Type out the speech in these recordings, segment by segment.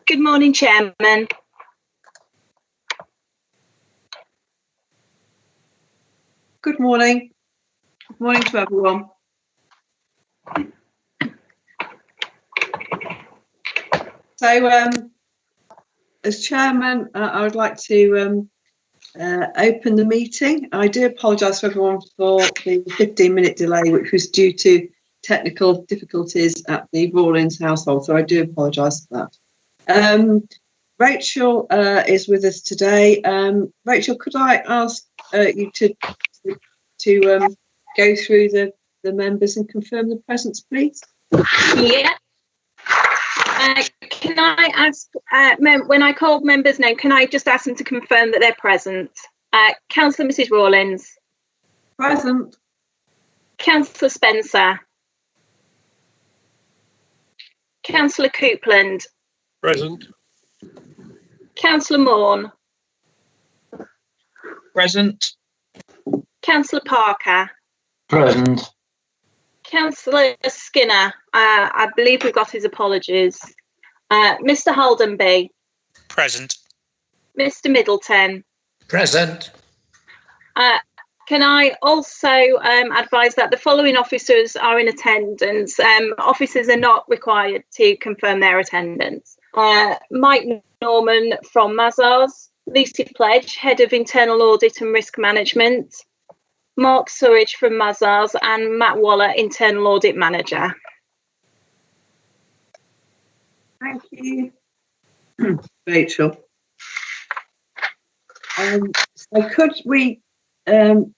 Good morning, Chairman. Good morning. Good morning to everyone. So, as Chairman, I would like to open the meeting. I do apologise to everyone for the 15-minute delay, which was due to technical difficulties at the Rawlins household, so I do apologise for that. Rachel is with us today. Rachel, could I ask you to go through the members and confirm the presence, please? Yeah. Can I ask, when I call members' name, can I just ask them to confirm that they're present? Councillor Mrs Rawlins. Present. Councillor Spencer. Councillor Coupland. Present. Councillor Morn. Present. Councillor Parker. Present. Councillor Skinner. I believe we've got his apologies. Mr Holdenby. Present. Mr Middleton. Present. Can I also advise that the following officers are in attendance. Officers are not required to confirm their attendance. Mike Norman from Mazars, Lucy Pledge, Head of Internal Audit and Risk Management, Mark Surridge from Mazars, and Matt Waller, Internal Audit Manager. Thank you, Rachel. So could we then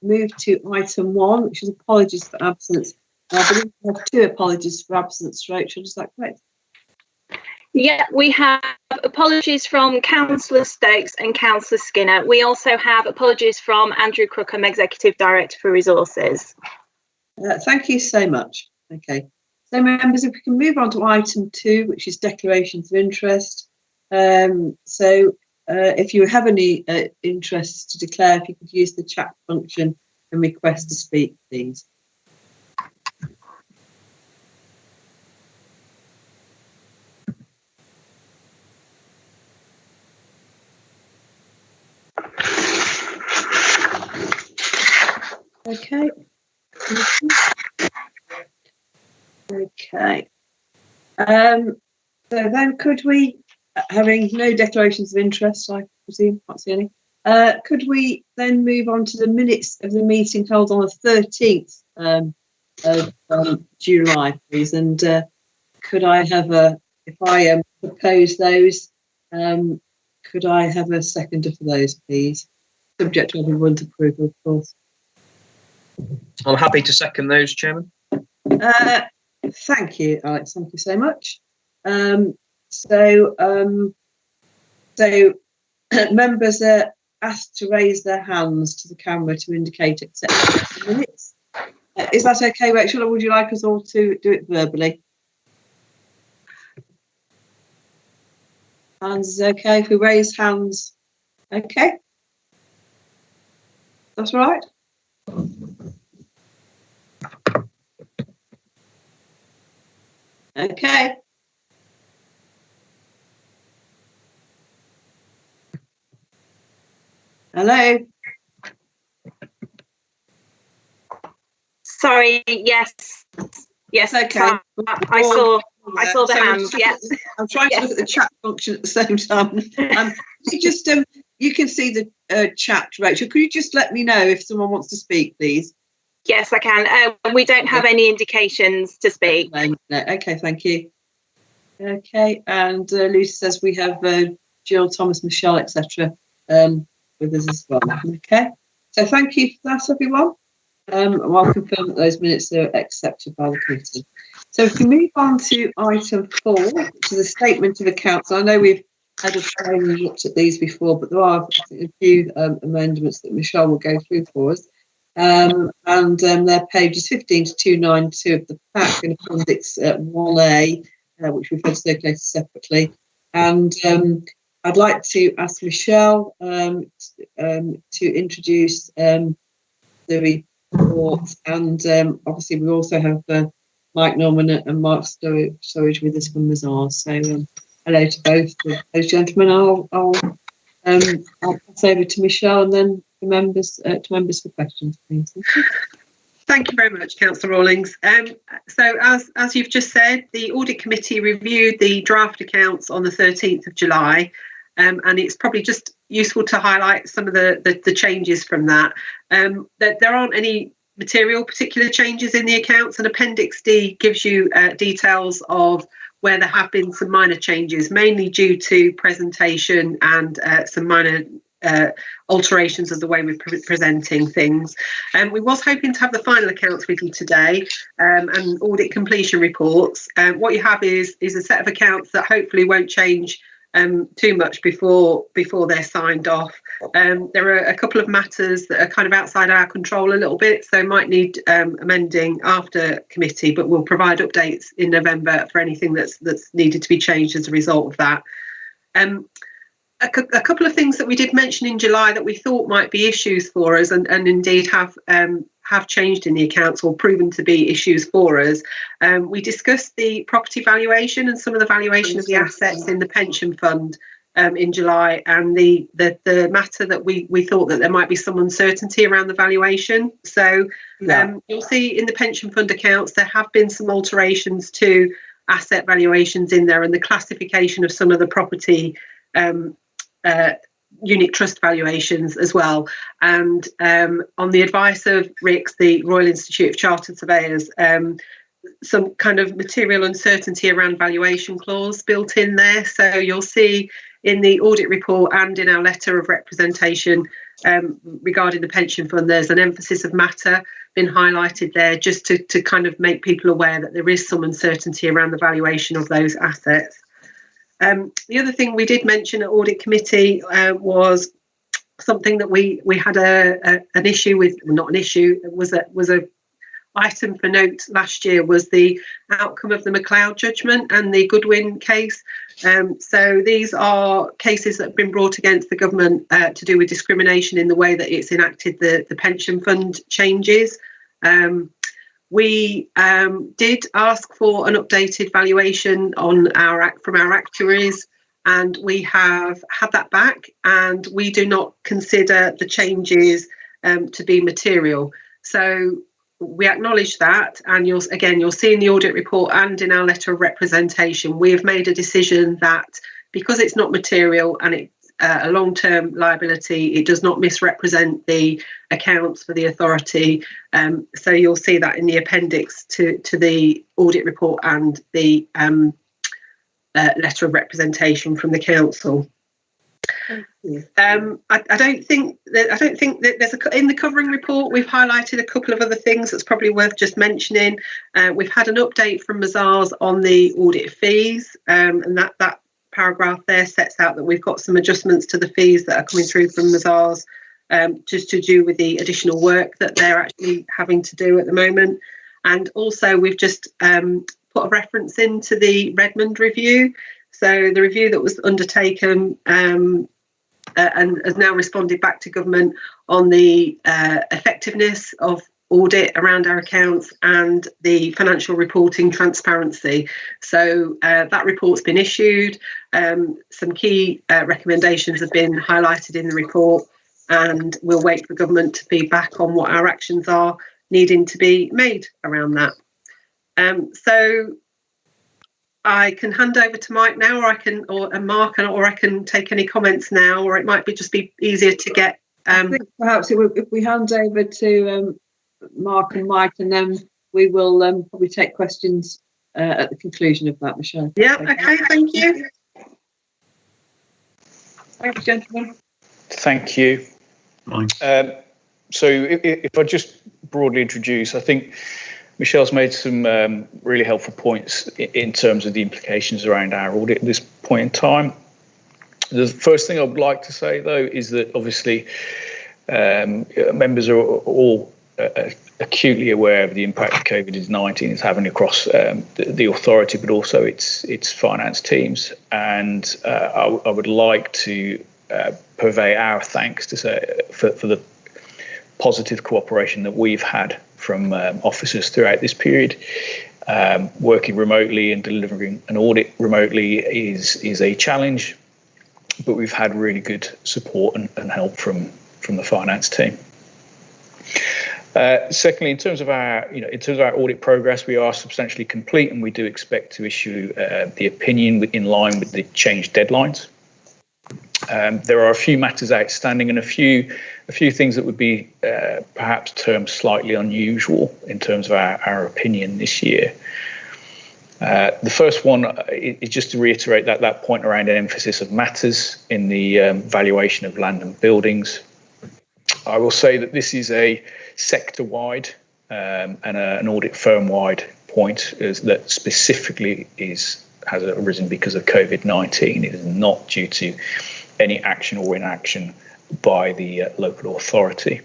move to item 1, which is apologies for absence. I believe we have 2 apologies for absence, Rachel, is that correct? Yeah, we have apologies from Councillor Stokes and Councillor Skinner. We also have apologies from Andrew Crookham, Executive Director for Resources. Thank you so much. Okay, so members, if we can move on to item 2, which is declarations of interest. If you have any interests to declare, if you could use the chat function and request to speak, please. Okay. Okay. So then could we, having no declarations of interest, I presume, can't see any, could we then move on to the minutes of the meeting held on the 13th of July, please? And could I have if I propose those, could I have a seconder for those, please? Subject to everyone's approval, of course. I'm happy to second those, Chairman. Thank you, Alex. Thank you so much. So members are asked to raise their hands to the camera to indicate acceptance of minutes. Is that okay, Rachel, or would you like us all to do it verbally? Hands is okay if we raise hands. Okay. That's right. Okay. Hello. Sorry. Yes. Yes. Okay. I saw the hands. Yes. I'm trying to look at the chat function at the same time. You can see the chat, Rachel. Could you just let me know if someone wants to speak, please? Yes, I can. We don't have any indications to speak. No. Okay, thank you. Okay, and Lucy says we have Jill, Thomas, Michelle, etc. With us as well. Okay, so thank you for that, everyone. I'll confirm that those minutes are accepted by the committee. So if we move on to item 4, which is a statement of accounts. I know we've had a try and looked at these before, but there are a few amendments that Michelle will go through for us. They're pages 15 to 292 of the pack and appendix 1A, which we've had circulated separately. And I'd like to ask Michelle to introduce the report, and obviously we also have Mike Norman and Mark Storage with us from Mazars. So hello to both of those gentlemen. I'll pass over to Michelle and then the members for questions, please. Thank you very much, Councillor Rawlings. So as you've just said, the Audit Committee reviewed the draft accounts on the 13th of July, and it's probably just useful to highlight some of the changes from that. That there aren't any material particular changes in the accounts, and Appendix D gives you details of where there have been some minor changes, mainly due to presentation and some minor alterations of the way we're presenting things. We was hoping to have the final accounts with you today, and audit completion reports. What you have is a set of accounts that hopefully won't change too much before they're signed off. There are a couple of matters that are kind of outside our control a little bit, so might need amending after committee, but we'll provide updates in November for anything that's needed to be changed as a result of that. A couple of things that we did mention in July that we thought might be issues for us, and indeed have changed in the accounts or proven to be issues for us. We discussed the property valuation and some of the valuation of the assets in the pension fund in July, and the matter that we thought that there might be some uncertainty around the valuation. So you'll see in the pension fund accounts there have been some alterations to asset valuations in there, and the classification of some of the property unit trust valuations as well. And on the advice of RICS, the Royal Institute of Chartered Surveyors, some kind of material uncertainty around valuation clause built in there. So you'll see in the audit report and in our letter of representation regarding the pension fund, there's an emphasis of matter been highlighted there, just to kind of make people aware that there is some uncertainty around the valuation of those assets. The other thing we did mention at Audit Committee was something that we had an issue with. Well, not an issue, it was a item for note last year, was the outcome of the McLeod judgment and the Goodwin case. So these are cases that have been brought against the government to do with discrimination in the way that it's enacted the pension fund changes. We did ask for an updated valuation on from our actuaries, and we have had that back, and we do not consider the changes to be material. So we acknowledge that, and you'll see in the audit report and in our letter of representation, we have made a decision that because it's not material and it's a long-term liability, it does not misrepresent the accounts for the authority. So you'll see that in the appendix to the audit report and the letter of representation from the council. I don't think that there's in the covering report we've highlighted a couple of other things that's probably worth just mentioning. We've had an update from Mazars on the audit fees, and that paragraph there sets out that we've got some adjustments to the fees that are coming through from Mazars, just to do with the additional work that they're actually having to do at the moment. And also we've just put a reference into the Redmond review. So the review that was undertaken and has now responded back to government on the effectiveness of audit around our accounts and the financial reporting transparency. So that report's been issued. Some key recommendations have been highlighted in the report, and we'll wait for government to feedback on what our actions are needing to be made around that. So I can hand over to Mike now, or Mark, or I can take any comments now, or it might be easier to get. I think perhaps if we hand over to Mark and Mike, and then we will probably take questions at the conclusion of that, Michelle. Yeah, okay, thank you. Thank you, gentlemen. Thank you. So if I just broadly introduce, I think Michelle's made some really helpful points in terms of the implications around our audit at this point in time. The first thing I would like to say, though, is that obviously members are all acutely aware of the impact that COVID-19 is having across the authority, but also its finance teams. And I would like to purvey our thanks to say for the positive cooperation that we've had from officers throughout this period. Working remotely and delivering an audit remotely is a challenge, but we've had really good support and help from the finance team. Secondly, in terms of our audit progress, we are substantially complete, and we do expect to issue the opinion in line with the changed deadlines. There are a few matters outstanding and a few things that would be perhaps termed slightly unusual in terms of our opinion this year. The first one is just to reiterate that point around an emphasis of matters in the valuation of land and buildings. I will say that this is a sector-wide and an audit firm-wide point that specifically has arisen because of COVID-19. It is not due to any action or inaction by the local authority.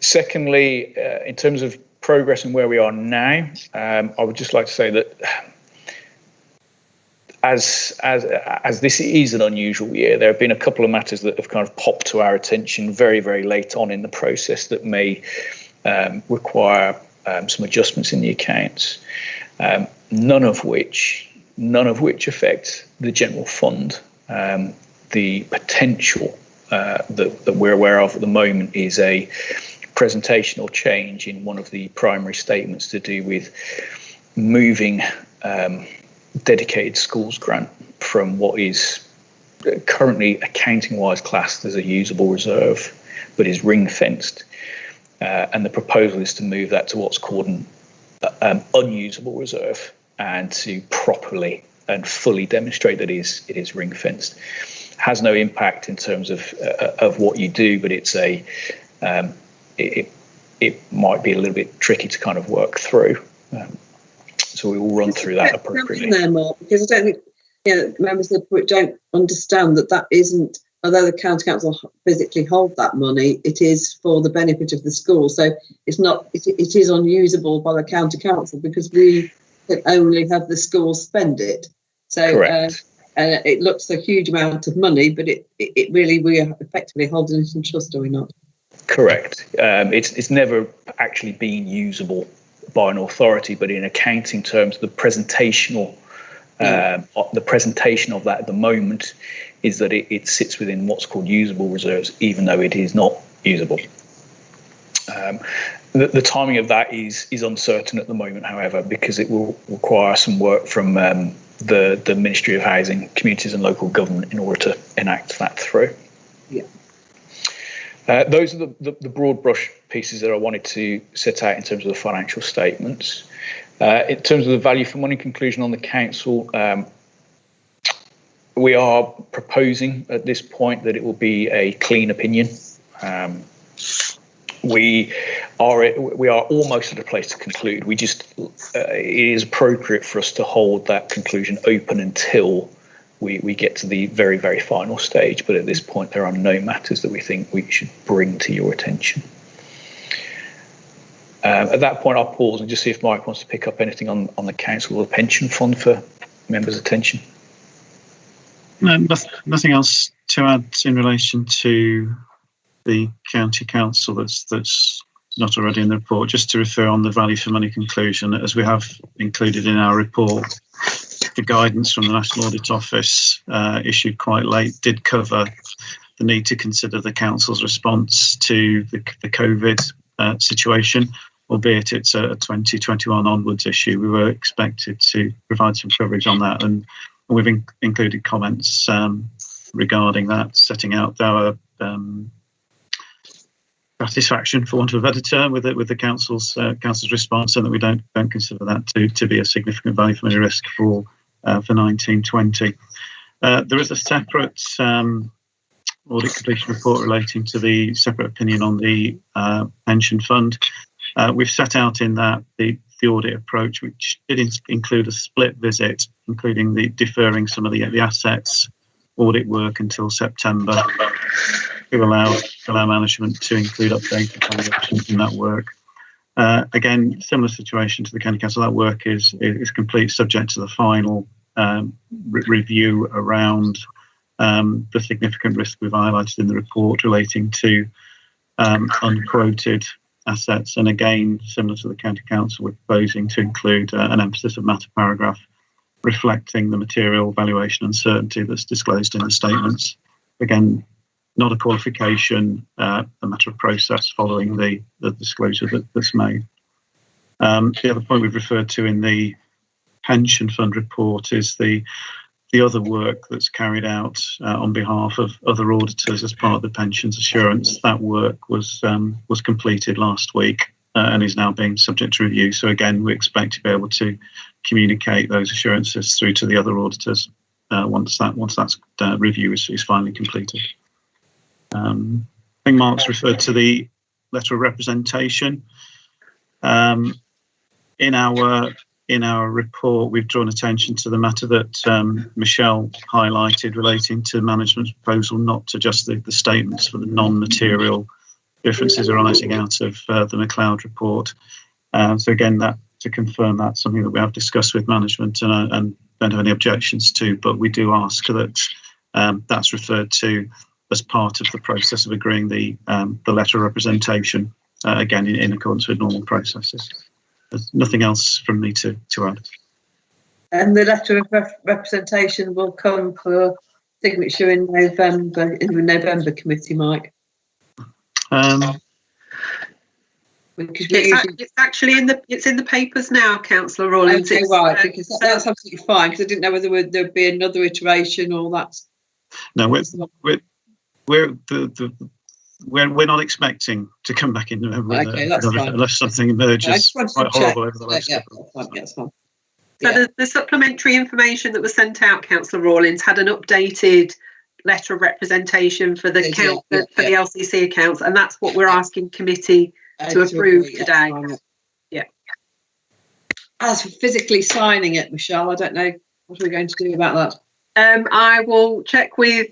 Secondly, in terms of progress and where we are now, I would just like to say that as this is an unusual year, there have been a couple of matters that have kind of popped to our attention very, very late on in the process that may require some adjustments in the accounts, none of which affect the general fund. The potential that we're aware of at the moment is a presentational change in one of the primary statements to do with moving dedicated schools grant from what is currently accounting-wise classed as a usable reserve, but is ring-fenced. And the proposal is to move that to what's called an unusable reserve, and to properly and fully demonstrate that it is ring-fenced. Has no impact in terms of what you do, but it's it might be a little bit tricky to kind of work through. So we will run through that appropriately. There, Mark, because I don't think members of the public don't understand that isn't, although the county council physically hold that money, it is for the benefit of the school. So it's not. It is unusable by the county council because we can only have the school spend it. So and it looks a huge amount of money, but it really, we are effectively holding it in trust, are we not? Correct. It's never actually been usable by an authority, but in accounting terms, the presentation of that at the moment is that it sits within what's called usable reserves, even though it is not usable. The timing of that is uncertain at the moment, however, because it will require some work from the Ministry of Housing, Communities and Local Government in order to enact that through. Yeah. Those are the broad brush pieces that I wanted to set out in terms of the financial statements. In terms of the value for money conclusion on the council, we are proposing at this point that it will be a clean opinion. We are almost at a place to conclude. We just it is appropriate for us to hold that conclusion open until we get to the very, very final stage. But at this point, there are no matters that we think we should bring to your attention. At that point, I'll pause and just see if Mike wants to pick up anything on the council or the pension fund for members' attention. No, nothing else to add in relation to the county council that's not already in the report. Just to refer on the value for money conclusion, as we have included in our report, the guidance from the National Audit Office issued quite late did cover the need to consider the council's response to the COVID situation, albeit it's a 2021 onwards issue. We were expected to provide some coverage on that, and we've included comments regarding that, setting out our satisfaction, for want of a better term, with the council's response, and that we don't consider that to be a significant value for money risk for 1920. There is a separate audit completion report relating to the separate opinion on the pension fund. We've set out in that the audit approach, which did include a split visit, including the deferring some of the assets audit work until September, to allow management to include updated valuations in that work. Again, similar situation to the county council. That work is complete, subject to the final review around the significant risk we've highlighted in the report relating to unquoted assets. And again, similar to the County Council, we're proposing to include an emphasis of matter paragraph reflecting the material valuation uncertainty that's disclosed in the statements. Again, not a qualification, a matter of process following the disclosure that's made. The other point we've referred to in the pension fund report is the other work that's carried out on behalf of other auditors as part of the pensions assurance. That work was completed last week and is now being subject to review. So again, we expect to be able to communicate those assurances through to the other auditors once that review is finally completed. I think Mark's referred to the letter of representation. In our report, we've drawn attention to the matter that Michelle highlighted relating to management's proposal not to adjust the statements for the non-material differences arising out of the McLeod report. So again, that to confirm, that's something that we have discussed with management and don't have any objections to, but we do ask that that's referred to as part of the process of agreeing the letter of representation, again, in accordance with normal processes. There's nothing else from me to add. And the letter of representation will come for signature in November, in the November committee, Mike. Because it's actually in the papers now, Councillor Rawlins. Okay, right, because that's absolutely fine. Because I didn't know whether there'd be another iteration or that's. No, we're not expecting to come back in November. Okay, that's fine. Unless something emerges quite horrible over the last couple of months. That's fine. So the supplementary information that was sent out, Councillor Rawlins, had an updated letter of representation for the the LCC accounts, and that's what we're asking committee to approve today. Yeah. As for physically signing it, Michelle, I don't know what we're going to do about that. I will check with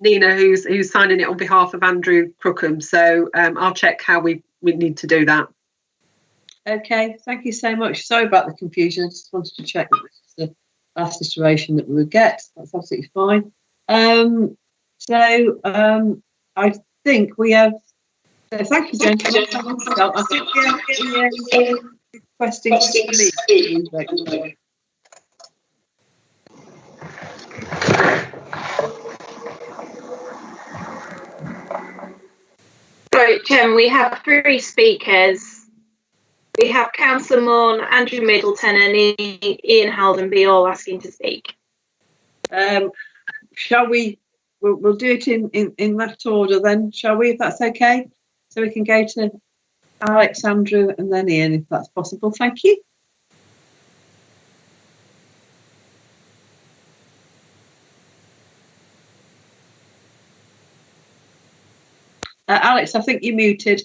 Nina, who's signing it on behalf of Andrew Crookham. So I'll check how we need to do that. Okay, thank you so much. Sorry about the confusion. I just wanted to check that this is the last iteration that we would get. That's absolutely fine. I think we have. So thank you, gentlemen. I think we have requesting to leave. Right, Chairman, we have 3 speakers. We have Councillor Morn, Andrew Middleton and Ian Haldenby all asking to speak. Shall we, we'll do it in that order then, shall we, if that's okay? So we can go to Alex, Andrew and then Ian, if that's possible. Thank you. Alex, I think you're muted.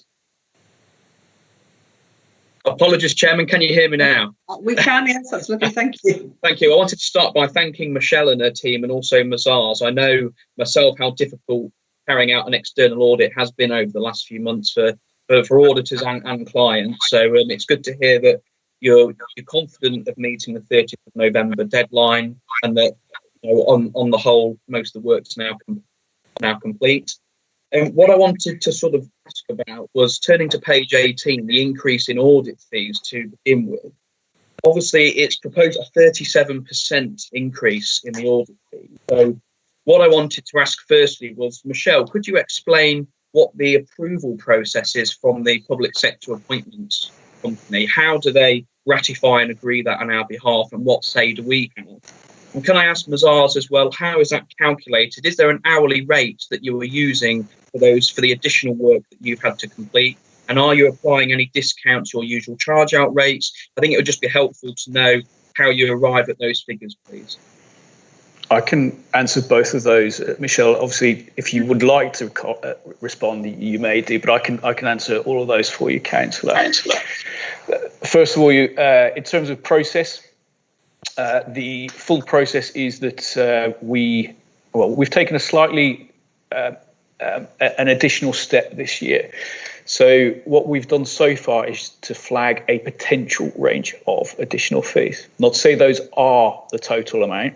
Apologies, Chairman. Can you hear me now? We can, yes, that's lovely. Thank you. Thank you. I wanted to start by thanking Michelle and her team and also Mazars. I know myself how difficult carrying out an external audit has been over the last few months for auditors and clients. So it's good to hear that you're confident of meeting the 30th of November deadline and that on the whole, most of the work's now complete. And what I wanted to sort of ask about was turning to page 18, the increase in audit fees to begin with. Obviously, it's proposed a 37% increase in the audit fee. So what I wanted to ask firstly was, Michelle, could you explain what the approval process is from the public sector appointments company? How do they ratify and agree that on our behalf, and what say do we have? And can I ask Mazars as well, how is that calculated? Is there an hourly rate that you are using for the additional work that you've had to complete? And are you applying any discounts or usual charge out rates? I think it would just be helpful to know how you arrive at those figures, please. I can answer both of those, Michelle. Obviously, if you would like to respond, you may do, but I can answer all of those for you, Councillor. First of all, in terms of process, the full process is that we've taken a slightly an additional step this year. So what we've done so far is to flag a potential range of additional fees. Not to say those are the total amount,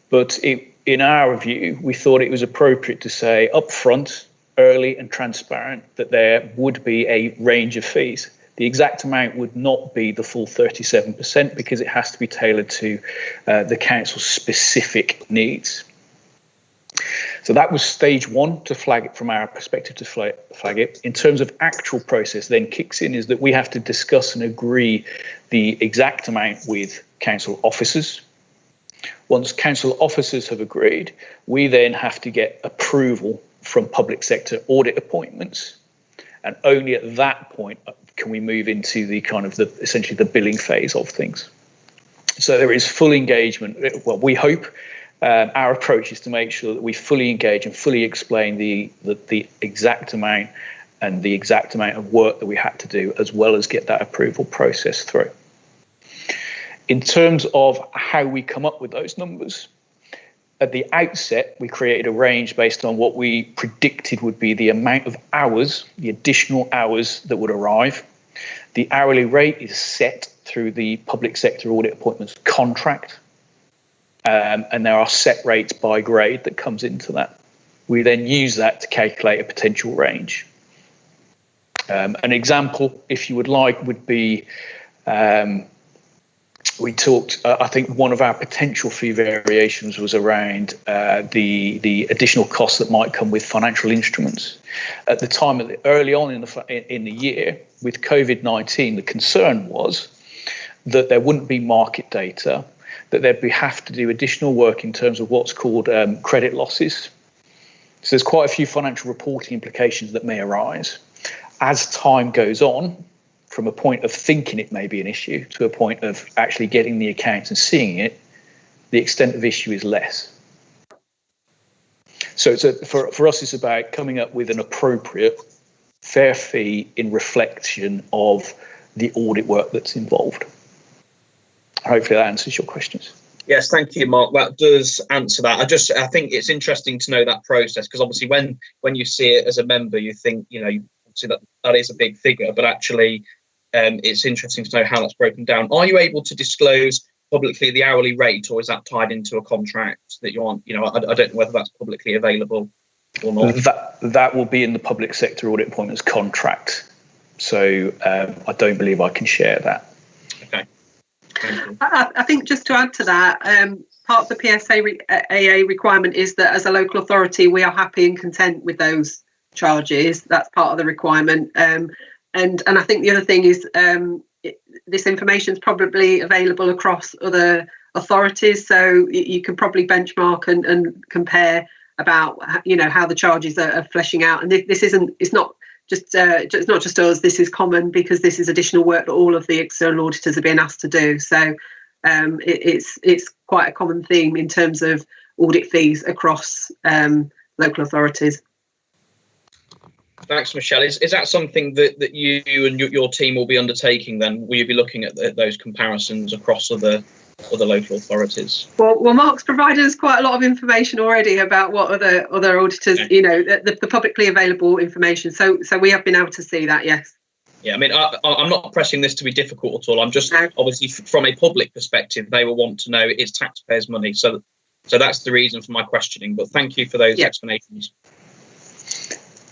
but in our view, we thought it was appropriate to say up front early and transparent that there would be a range of fees. The exact amount would not be the full 37% because it has to be tailored to the council's specific needs. So that was stage one, to flag it from our perspective, to flag it. In terms of actual process then kicks in is that we have to discuss and agree the exact amount with council officers. Once council officers have agreed, we then have to get approval from public sector audit appointments. And only at that point can we move into the kind of essentially the billing phase of things. So there is full engagement. Well, we hope our approach is to make sure that we fully engage and fully explain the exact amount and the exact amount of work that we had to do, as well as get that approval process through. In terms of how we come up with those numbers, at the outset, we created a range based on what we predicted would be the amount of hours, the additional hours that would arrive. The hourly rate is set through the public sector audit appointments contract, and there are set rates by grade that comes into that. We then use that to calculate a potential range. An example, if you would like, would be we talked, I think one of our potential fee variations was around the additional costs that might come with financial instruments. At the time, early on in the year, with COVID-19, the concern was that there wouldn't be market data, that they'd have to do additional work in terms of what's called credit losses. So there's quite a few financial reporting implications that may arise. As time goes on, from a point of thinking it may be an issue to a point of actually getting the accounts and seeing it, the extent of issue is less. So for us, it's about coming up with an appropriate, fair fee in reflection of the audit work that's involved. Hopefully that answers your questions. Yes, thank you, Mark. That does answer that. I think it's interesting to know that process, because obviously when you see it as a member, you think, obviously that is a big figure, but actually it's interesting to know how that's broken down. Are you able to disclose publicly the hourly rate, or is that tied into a contract that you're on? I don't know whether that's publicly available or not. That will be in the public sector audit appointments contract. So I don't believe I can share that. Okay. I think just to add to that, part of the PSAA requirement is that as a local authority, we are happy and content with those charges. That's part of the requirement. And I think the other thing is this information is probably available across other authorities, so you can probably benchmark and compare about how the charges are fleshing out. And it's not just us. This is common because this is additional work that all of the external auditors are being asked to do. So it's quite a common theme in terms of audit fees across local authorities. Thanks, Michelle. Is that something that you and your team will be undertaking then? Will you be looking at those comparisons across other local authorities? Well, Mark's provided us quite a lot of information already about what other auditors, okay. The publicly available information. So we have been able to see that, yes. Yeah, I mean, I'm not pressing this to be difficult at all. I'm just obviously from a public perspective, they will want to know it's taxpayers' money. So that's the reason for my questioning. But thank you for those explanations.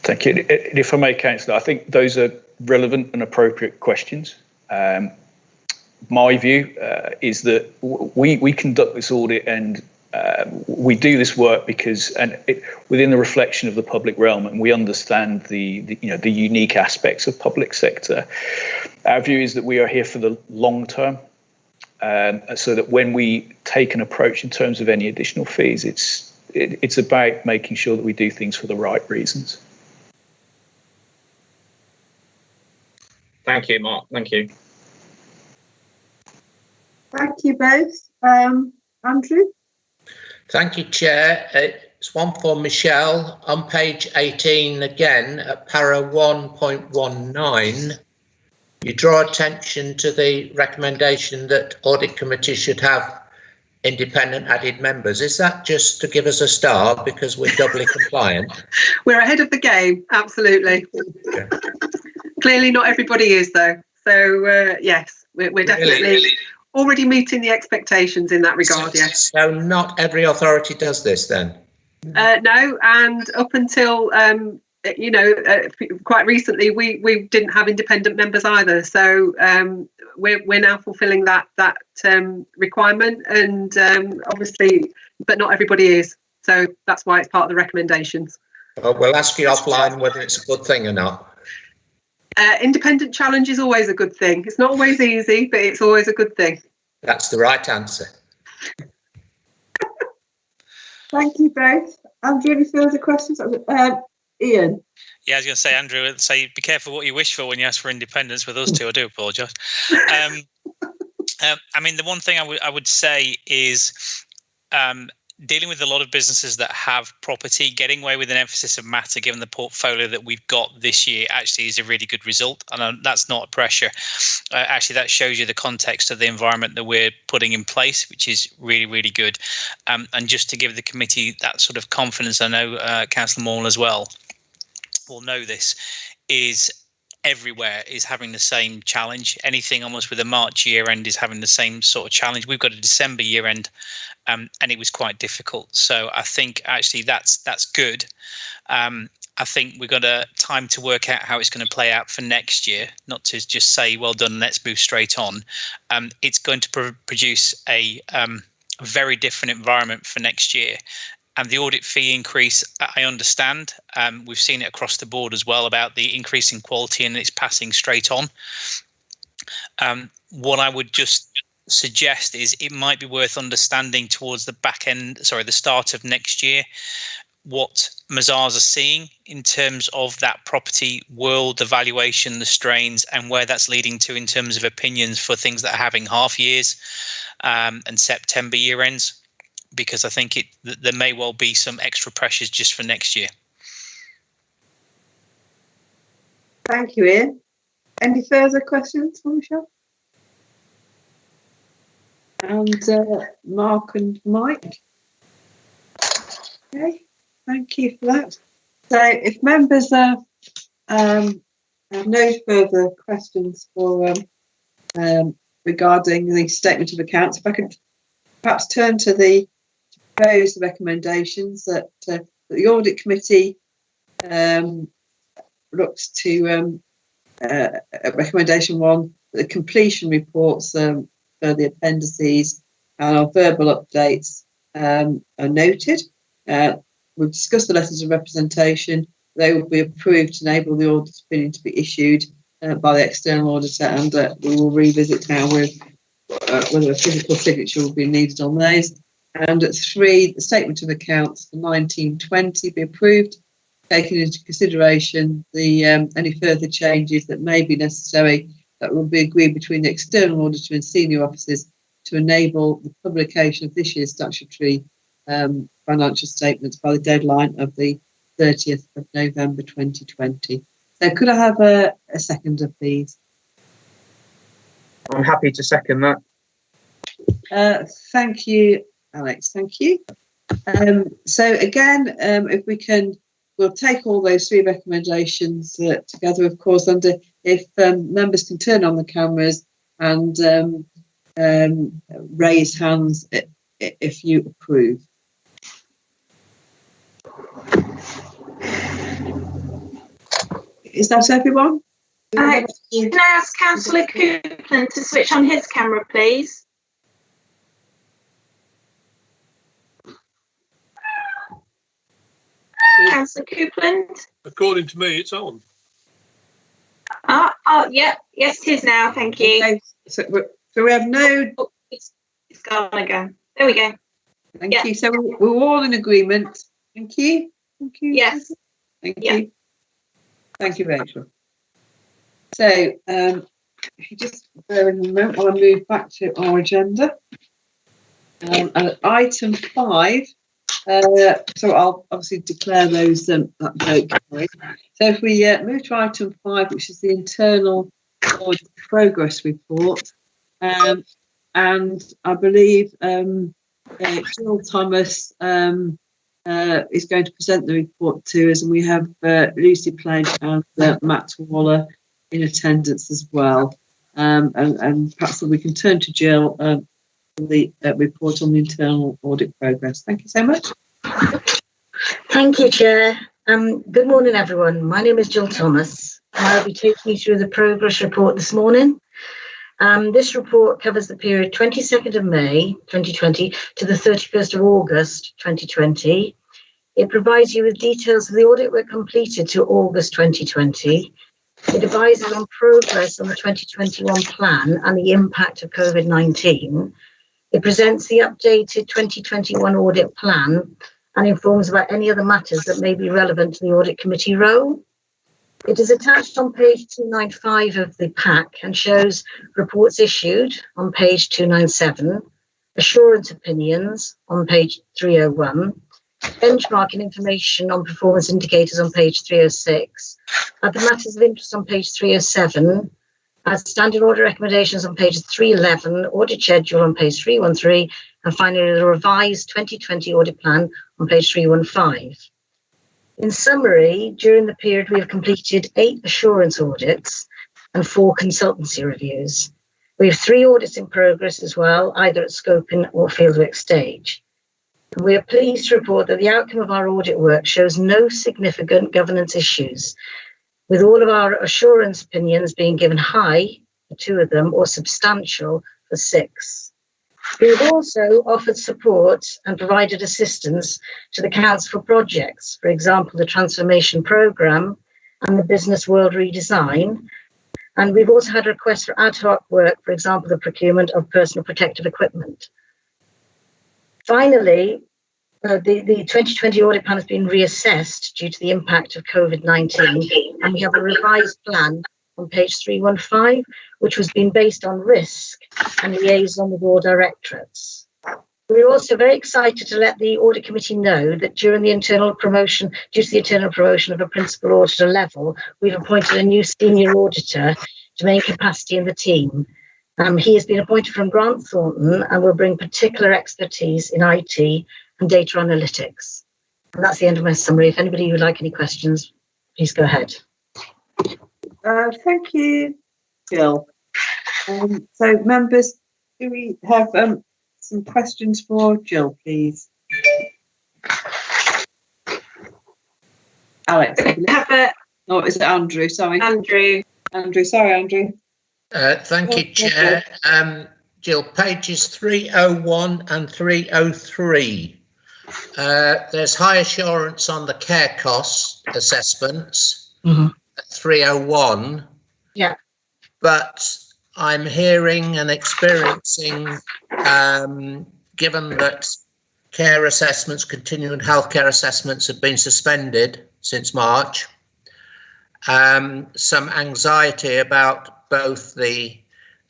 Thank you. If I may, Councillor, I think those are relevant and appropriate questions. My view is that we conduct this audit and we do this work because within the reflection of the public realm, and we understand the unique aspects of public sector. Our view is that we are here for the long term, so that when we take an approach in terms of any additional fees, it's about making sure that we do things for the right reasons. Thank you, Mark. Thank you. Thank you both. Andrew? Thank you, Chair. It's one for Michelle. On page 18, again, at para 1.19, you draw attention to the recommendation that Audit Committee should have independent added members. Is that just to give us a star because we're doubly compliant? We're ahead of the game, absolutely. Yeah. Clearly not everybody is, though. So, yes, we're definitely already meeting the expectations in that regard, yes. So not every authority does this then? No, and up until you know, quite recently we didn't have independent members either, so we're now fulfilling that requirement, and obviously, but not everybody is, so that's why it's part of the recommendations. Well, we'll ask you offline whether it's a good thing or not. Independent challenge is always a good thing. It's not always easy, but it's always a good thing. That's the right answer. Thank you both. Andrew, any further questions? Ian? Yeah, I was going to say, Andrew, say be careful what you wish for when you ask for independence with us two. I do apologise. I mean, the one thing I would say is dealing with a lot of businesses that have property, getting away with an emphasis of matter, given the portfolio that we've got this year, actually is a really good result. And that's not a pressure. Actually, that shows you the context of the environment that we're putting in place, which is really, really good. And just to give the committee that sort of confidence, I know Councillor Maul as well will know this, is everywhere is having the same challenge. Anything almost with a March year end is having the same sort of challenge. We've got a December year end, and it was quite difficult. So I think actually that's good. I think we've got a time to work out how it's going to play out for next year, not to just say, well done, let's move straight on. It's going to produce a very different environment for next year. And the audit fee increase, I understand. We've seen it across the board as well about the increase in quality, and it's passing straight on. What I would just suggest is it might be worth understanding towards the start of next year, what Mazars are seeing in terms of that property world, the valuation, the strains, and where that's leading to in terms of opinions for things that are having half years and September year ends. Because I think there may well be some extra pressures just for next year. Thank you, Ian. Any further questions for Michelle? And Mark and Mike? Okay, thank you for that. So if members have no further questions for regarding the statement of accounts, if I could perhaps turn to the proposed recommendations that the Audit Committee looks to recommendation 1, the completion reports for the appendices and our verbal updates are noted. We've discussed the letters of representation. They will be approved to enable the audit opinion to be issued by the external auditor, and we will revisit now with whether a physical signature will be needed on those. And at 3, the statement of accounts for 1920 be approved, taking into consideration the any further changes that may be necessary that will be agreed between the external auditor and senior officers to enable the publication of this year's statutory financial statements by the deadline of the 30th of November 2020. So could I have a seconder, please? I'm happy to second that. Thank you, Alex. Thank you. So again, if we can, we'll take all those 3 recommendations together, of course, under if members can turn on the cameras and raise hands if you approve. Is that everyone? Can I ask Councillor Coupland to switch on his camera, please? Councillor Coupland? According to me, it's on. Oh, yeah. Yes, it is now. Thank you. Okay, so we have no... Oh, it's gone again. There we go. Thank you. So we're all in agreement. Thank you. Thank you. Yes. Thank you. Thank you, Rachel. So if you just bear with me a moment while I move back to our agenda. And item 5, so I'll obviously declare those that vote carried. So if we move to item 5, which is the internal audit progress report, and I believe Jill Thomas is going to present the report to us, and we have Lucy Pledge and Matt Waller in attendance as well. And perhaps we can turn to Jill for the report on the internal audit progress. Thank you so much. Thank you, Chair. Good morning, everyone. My name is Jill Thomas, and I'll be taking you through the progress report this morning. This report covers the period 22nd of May 2020 to the 31st of August 2020. It provides you with details of the audit work completed to August 2020. It advises on progress on the 2021 plan and the impact of COVID-19. It presents the updated 2021 audit plan and informs about any other matters that may be relevant to the Audit Committee role. It is attached on page 295 of the pack and shows reports issued on page 297, assurance opinions on page 301, benchmarking information on performance indicators on page 306, other matters of interest on page 307, standing order recommendations on page 311, audit schedule on page 313, and finally the revised 2020 audit plan on page 315. In summary, during the period we have completed 8 assurance audits and 4 consultancy reviews. We have 3 audits in progress as well, either at scoping or fieldwork stage. And we are pleased to report that the outcome of our audit work shows no significant governance issues, with all of our assurance opinions being given high for 2 of them or substantial for 6. We have also offered support and provided assistance to the Council for projects, for example, the Transformation Programme and the Business World Redesign. And we've also had requests for ad hoc work, for example, the procurement of personal protective equipment. Finally, the 2020 audit plan has been reassessed due to the impact of COVID-19, and we have a revised plan on page 315, which was being based on risk and liaison with all directorates. We're also very excited to let the Audit Committee know that due to the internal promotion of a principal auditor level, we've appointed a new senior auditor to main capacity in the team. He has been appointed from Grant Thornton and will bring particular expertise in IT and data analytics. And that's the end of my summary. If anybody would like any questions, please go ahead. Thank you, Jill. So, members, do we have some questions for Jill, please? Alex, no, is it Andrew? Sorry, Andrew. Sorry, Andrew. Thank you, Chair. Jill, pages 301 and 303. There's high assurance on the care costs assessments. Mm-hmm. 301. Yeah. But I'm hearing and experiencing, given that care assessments, continuing healthcare assessments have been suspended since March, some anxiety about both the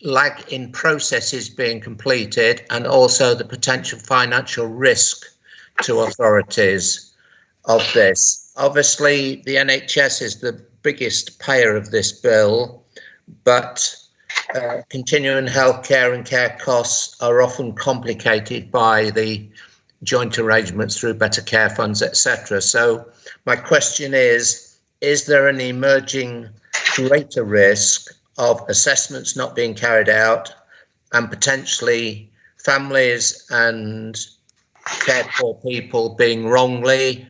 lag in processes being completed and also the potential financial risk to authorities of this. Obviously, the NHS is the biggest payer of this bill, but continuing healthcare and care costs are often complicated by the joint arrangements through better care funds, etc. So my question is there an emerging greater risk of assessments not being carried out and potentially families and cared for people being wrongly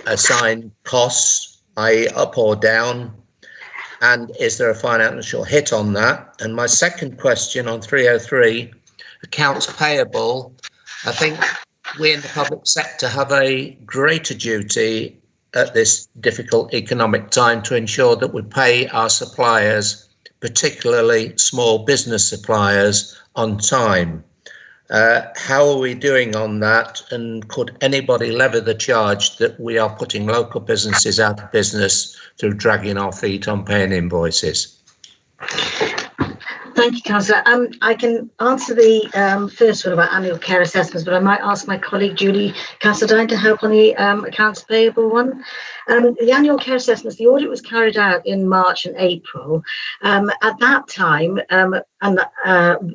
assigned costs, i.e. up or down, and is there a financial hit on that? And my second question on 303, accounts payable, I think we in the public sector have a greater duty at this difficult economic time to ensure that we pay our suppliers, particularly small business suppliers, on time. How are we doing on that? And could anybody lever the charge that we are putting local businesses out of business through dragging our feet on paying invoices? Thank you, Councillor. I can answer the first one about annual care assessments, but I might ask my colleague Julie Cassadine to help on the accounts payable one. The annual care assessments, the audit was carried out in March and April. At that time,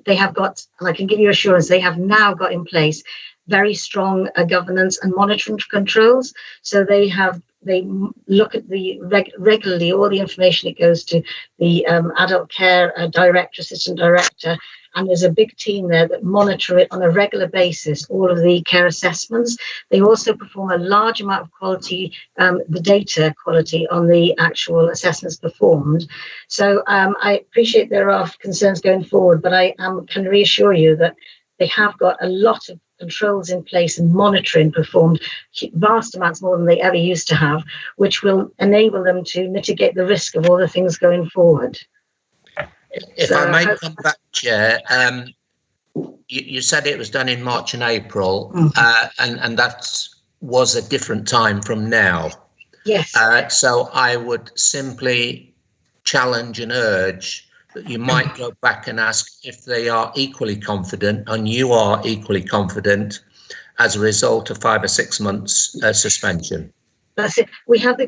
they have got, and I can give you assurance, they have now got in place very strong governance and monitoring controls. So they have they look at the regularly all the information. It goes to the adult care director, assistant director, and there's a big team there that monitor it on a regular basis, all of the care assessments. They also perform a large amount of quality, the data quality on the actual assessments performed. So I appreciate there are concerns going forward, but I can reassure you that they have got a lot of controls in place and monitoring performed, vast amounts more than they ever used to have, which will enable them to mitigate the risk of all the things going forward. If I may come back, Chair, you said it was done in March and April, and that was a different time from now. Yes. So I would simply challenge and urge that you might go back and ask if they are equally confident, and you are equally confident as a result of 5 or 6 months suspension. That's it. We have the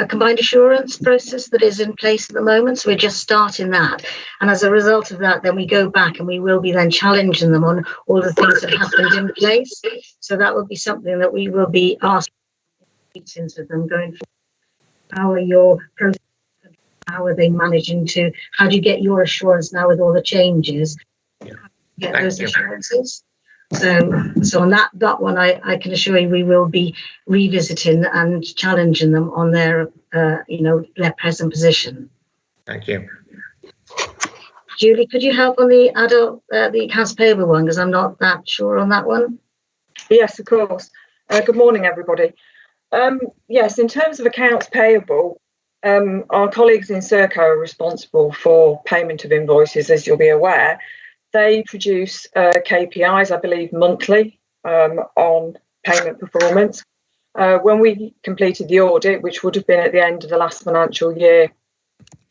combined assurance process that is in place at the moment, so we're just starting that. And as a result of that, then we go back and we will be then challenging them on all the things that happened in place. So that will be something that we will be asking meetings with them going forward. How are your processes? How are they managing to? How do you get your assurance now with all the changes? Get those assurances. So on that one, I can assure you we will be revisiting and challenging them on their their present position. Thank you. Julie, could you help on the adult the accounts payable one, because I'm not that sure on that one. Yes, of course. Good morning, everybody. Yes, in terms of accounts payable, our colleagues in Serco are responsible for payment of invoices, as you'll be aware. They produce KPIs, I believe, monthly on payment performance. When we completed the audit, which would have been at the end of the last financial year,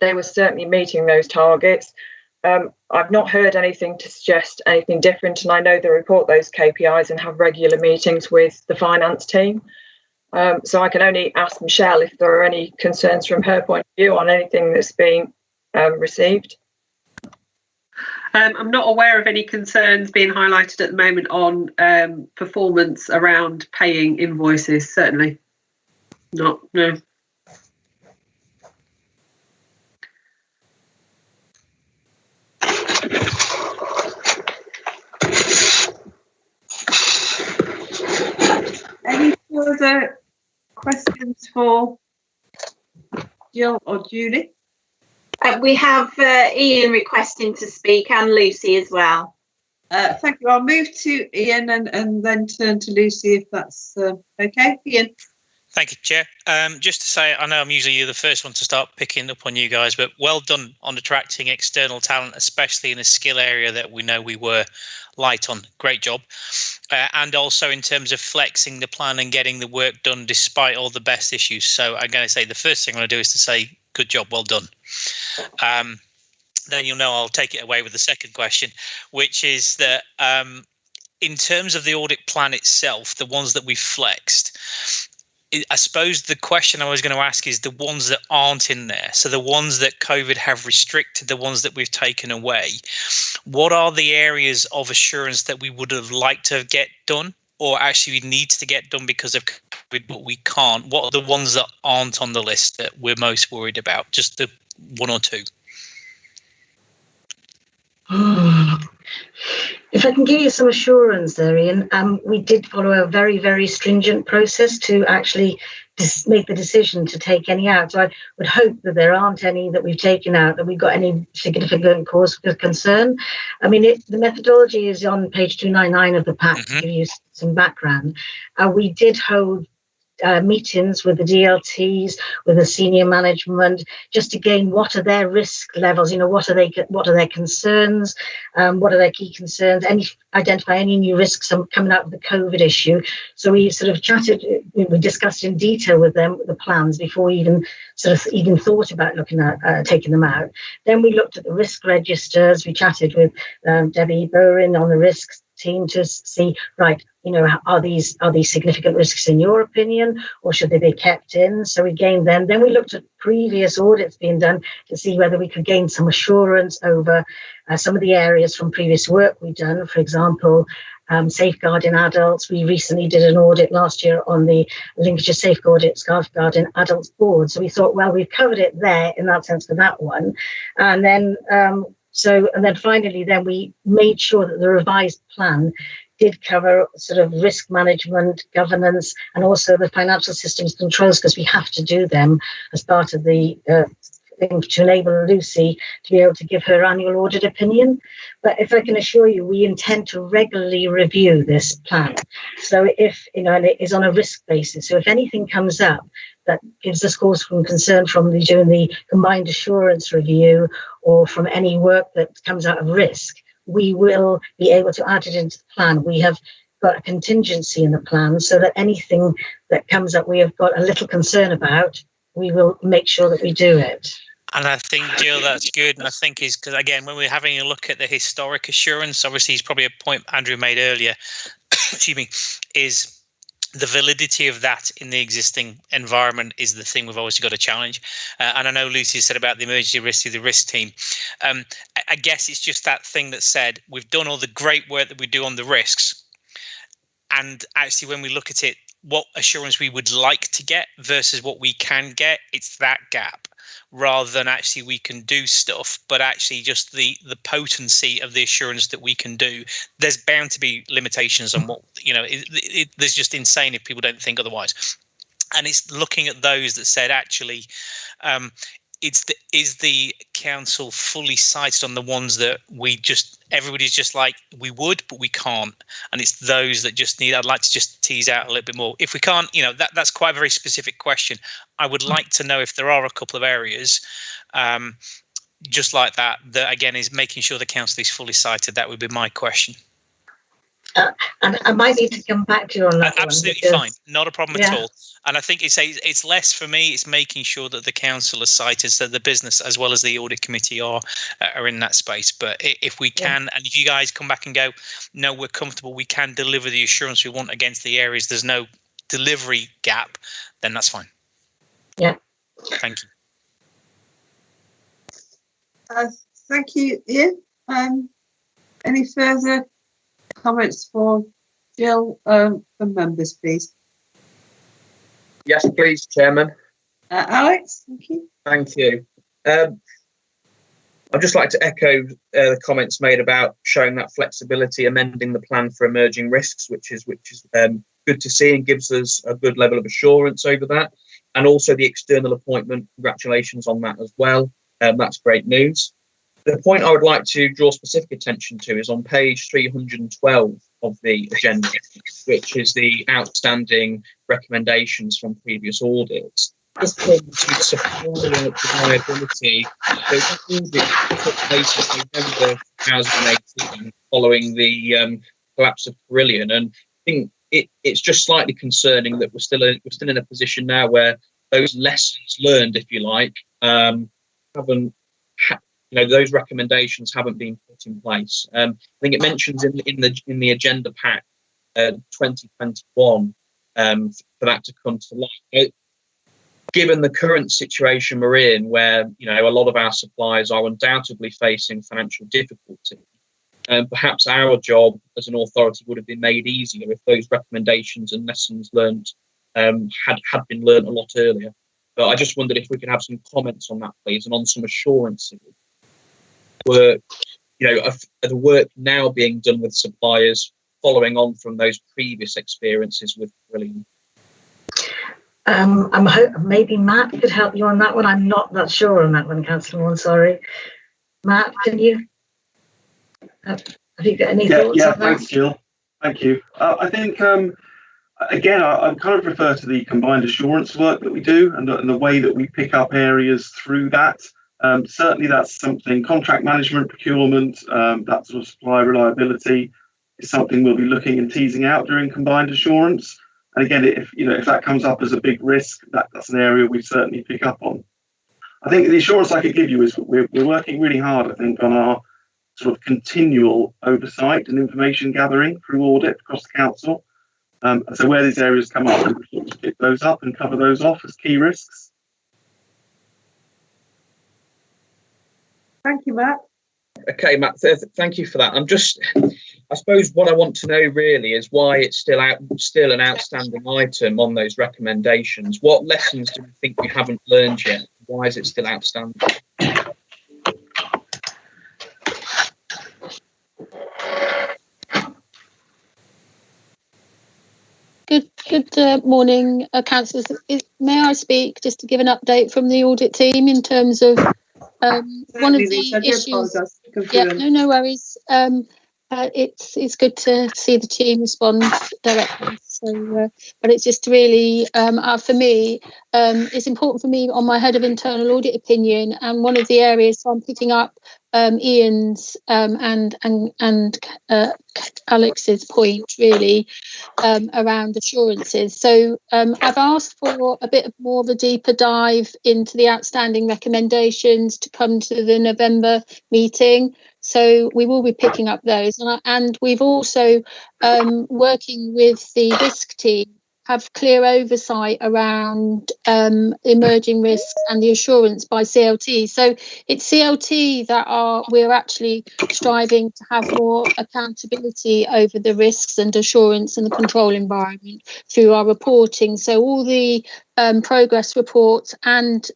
they were certainly meeting those targets. I've not heard anything to suggest anything different, and I know they report those KPIs and have regular meetings with the finance team. So I can only ask Michelle if there are any concerns from her point of view on anything that's being received. I'm not aware of any concerns being highlighted at the moment on performance around paying invoices, certainly. No. Any further questions for Jill or Julie? We have Ian requesting to speak, and Lucy as well. Thank you. I'll move to Ian and then turn to Lucy if that's okay. Ian. Thank you, Chair. Just to say, I know I'm usually the first one to start picking up on you guys, but well done on attracting external talent, especially in a skill area that we know we were light on. Great job. And also in terms of flexing the plan and getting the work done despite all the best issues. So I'm going to say the first thing I'm going to do is to say, good job, well done. Then you'll know I'll take it away with the second question, which is that in terms of the audit plan itself, the ones that we've flexed, I suppose the question I was going to ask is the ones that aren't in there. So the ones that COVID have restricted, the ones that we've taken away, what are the areas of assurance that we would have liked to get done, or actually we need to get done because of COVID, but we can't? What are the ones that aren't on the list that we're most worried about? Just the one or two. If I can give you some assurance there, Ian, we did follow a very, very stringent process to actually make the decision to take any out. So I would hope that there aren't any that we've taken out, that we've got any significant cause for concern. I mean, the methodology is on page 299 of the pack to give you some background. We did hold meetings with the DLTs, with the senior management, just to gain what are their risk levels, what are their concerns, what are their key concerns, identify any new risks coming out of the COVID issue. So we sort of chatted, we discussed in detail with them the plans before we even thought about looking at taking them out. Then we looked at the risk registers. We chatted with Debbie Bowen on the risks team to see, right, are these significant risks in your opinion, or should they be kept in? So we gained them. Then we looked at previous audits being done to see whether we could gain some assurance over some of the areas from previous work we've done. For example, safeguarding adults. We recently did an audit last year on the Lincolnshire Safeguarding Adults Board. So we thought, well, we've covered it there in that sense for that one. And then finally, then we made sure that the revised plan did cover sort of risk management, governance, and also the financial systems controls, because we have to do them as part of the thing to enable Lucy to be able to give her annual audit opinion. But if I can assure you, we intend to regularly review this plan. So if, and it is on a risk basis. So if anything comes up that gives us cause for concern from doing the combined assurance review or from any work that comes out of risk, we will be able to add it into the plan. We have got a contingency in the plan so that anything that comes up we have got a little concern about, we will make sure that we do it. And I think, Jill, that's good. And I think is because, again, when we're having a look at the historic assurance, obviously, it's probably a point Andrew made earlier, excuse me, is the validity of that in the existing environment is the thing we've always got to challenge. And I know Lucy said about the emergency risk to the risk team. I guess it's just that thing that said we've done all the great work that we do on the risks. And actually, when we look at it, what assurance we would like to get versus what we can get, it's that gap, rather than actually we can do stuff, but actually just the potency of the assurance that we can do. There's bound to be limitations on what, there's just insane if people don't think otherwise. And it's looking at those that said, actually, is the council fully cited on the ones that everybody's just like, we would, but we can't. And it's those that just I'd like to just tease out a little bit more. If we can't, that's quite a very specific question. I would like to know if there are a couple of areas just like that again is making sure the council is fully cited. That would be my question. And I might need to come back to you on that. Absolutely fine, not a problem at all. And I think it's less for me. It's making sure that the council is cited, so the business as well as the audit committee are in that space. But if we can, and if you guys come back and go, no, we're comfortable, we can deliver the assurance we want against the areas, there's no delivery gap, then that's fine. Yeah. Thank you. Thank you, Ian. Any further comments for Jill from members, please? Yes, please, Chairman. Alex, thank you. Thank you. I'd just like to echo the comments made about showing that flexibility, amending the plan for emerging risks, which is good to see and gives us a good level of assurance over that. And also the external appointment, congratulations on that as well. That's great news. The point I would like to draw specific attention to is on page 312 of the agenda, which is the outstanding recommendations from previous audits. This point to support reliability. So that audit took place in November 2018 following the collapse of Carillion, and I think it's just slightly concerning that we're still in a position now where those lessons learned, if you like, those recommendations haven't been put in place. I think it mentions in the agenda pack 2021 for that to come to light. Given the current situation we're in, where a lot of our suppliers are undoubtedly facing financial difficulty, perhaps our job as an authority would have been made easier if those recommendations and lessons learned had been learned a lot earlier. But I just wondered if we could have some comments on that, please, and on some assurances. Work, the work now being done with suppliers following on from those previous experiences with Carillion. I'm hoping maybe Matt could help you on that one. I'm not that sure on that one, Councillor Moore, sorry. Matt, can you? Have you got any thoughts on that? Thanks, Jill. Thank you. I think, again, I kind of refer to the combined assurance work that we do and the way that we pick up areas through that. Certainly that's something, contract management, procurement, that sort of supply reliability is something we'll be looking and teasing out during combined assurance. And again, if that comes up as a big risk, that's an area we certainly pick up on. I think the assurance I could give you is we're working really hard, I think, on our sort of continual oversight and information gathering through audit across the council. So where these areas come up, we sort of pick those up and cover those off as key risks. Thank you, Matt. Okay, Matt, thank you for that. I'm just I suppose what I want to know really is why it's still an outstanding item on those recommendations. What lessons do you think we haven't learned yet? Why is it still outstanding? Good morning, councillors. May I speak just to give an update from the audit team in terms of one of the issues? Yeah, no worries. It's good to see the team respond directly. So, but it's just really for me, it's important for me on my head of internal audit opinion, and one of the areas I'm picking up Ian's and Alex's point really around assurances. So I've asked for a bit more of a deeper dive into the outstanding recommendations to come to the November meeting. So we will be picking up those, and we've also working with the risk team have clear oversight around emerging risks and the assurance by CLT. So it's CLT that we're actually striving to have more accountability over the risks and assurance and the control environment through our reporting. So all the progress reports and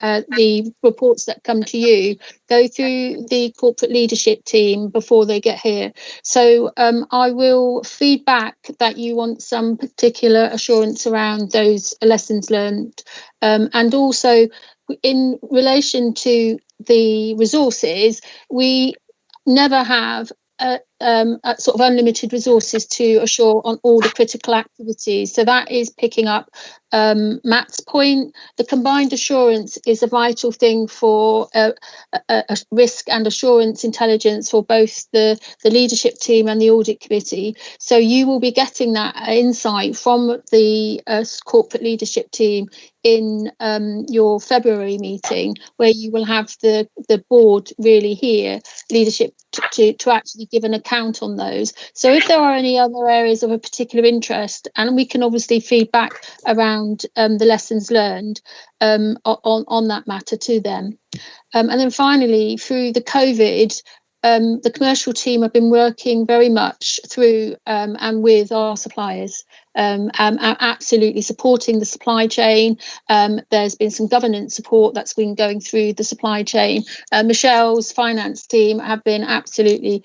the reports that come to you go through the corporate leadership team before they get here. So I will feed back that you want some particular assurance around those lessons learned. And also in relation to the resources, we never have sort of unlimited resources to assure on all the critical activities. So that is picking up Matt's point. The combined assurance is a vital thing for a risk and assurance intelligence for both the leadership team and the audit committee. So you will be getting that insight from the corporate leadership team in your February meeting, where you will have the board really hear leadership to actually give an account on those. So if there are any other areas of a particular interest, and we can obviously feed back around the lessons learned on that matter to them. And then finally, through the COVID, the commercial team have been working very much through and with our suppliers, absolutely supporting the supply chain. There's been some governance support that's been going through the supply chain. Michelle's finance team have been absolutely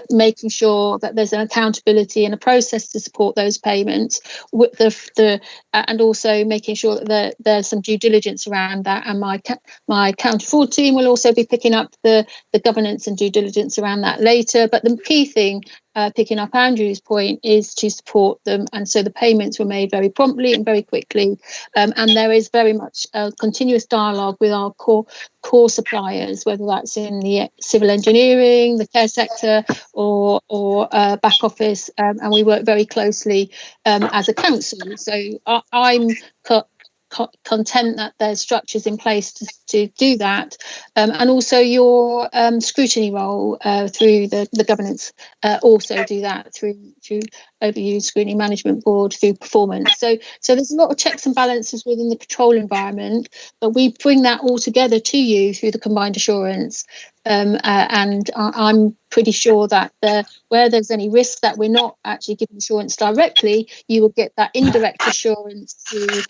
making sure that there's an accountability and a process to support those payments, with and also making sure that there's some due diligence around that. And my counter fraud team will also be picking up the governance and due diligence around that later. But the key thing, picking up Andrew's point, is to support them, and so the payments were made very promptly and very quickly, and there is very much a continuous dialogue with our core suppliers, whether that's in the civil engineering, the care sector, or back office, and we work very closely as a council. So I'm content that there's structures in place to do that, and also your scrutiny role through the governance also do that through overview scrutiny management board through performance. So there's a lot of checks and balances within the control environment, but we bring that all together to you through the combined assurance. And I'm pretty sure that where there's any risk that we're not actually giving assurance directly, you will get that indirect assurance through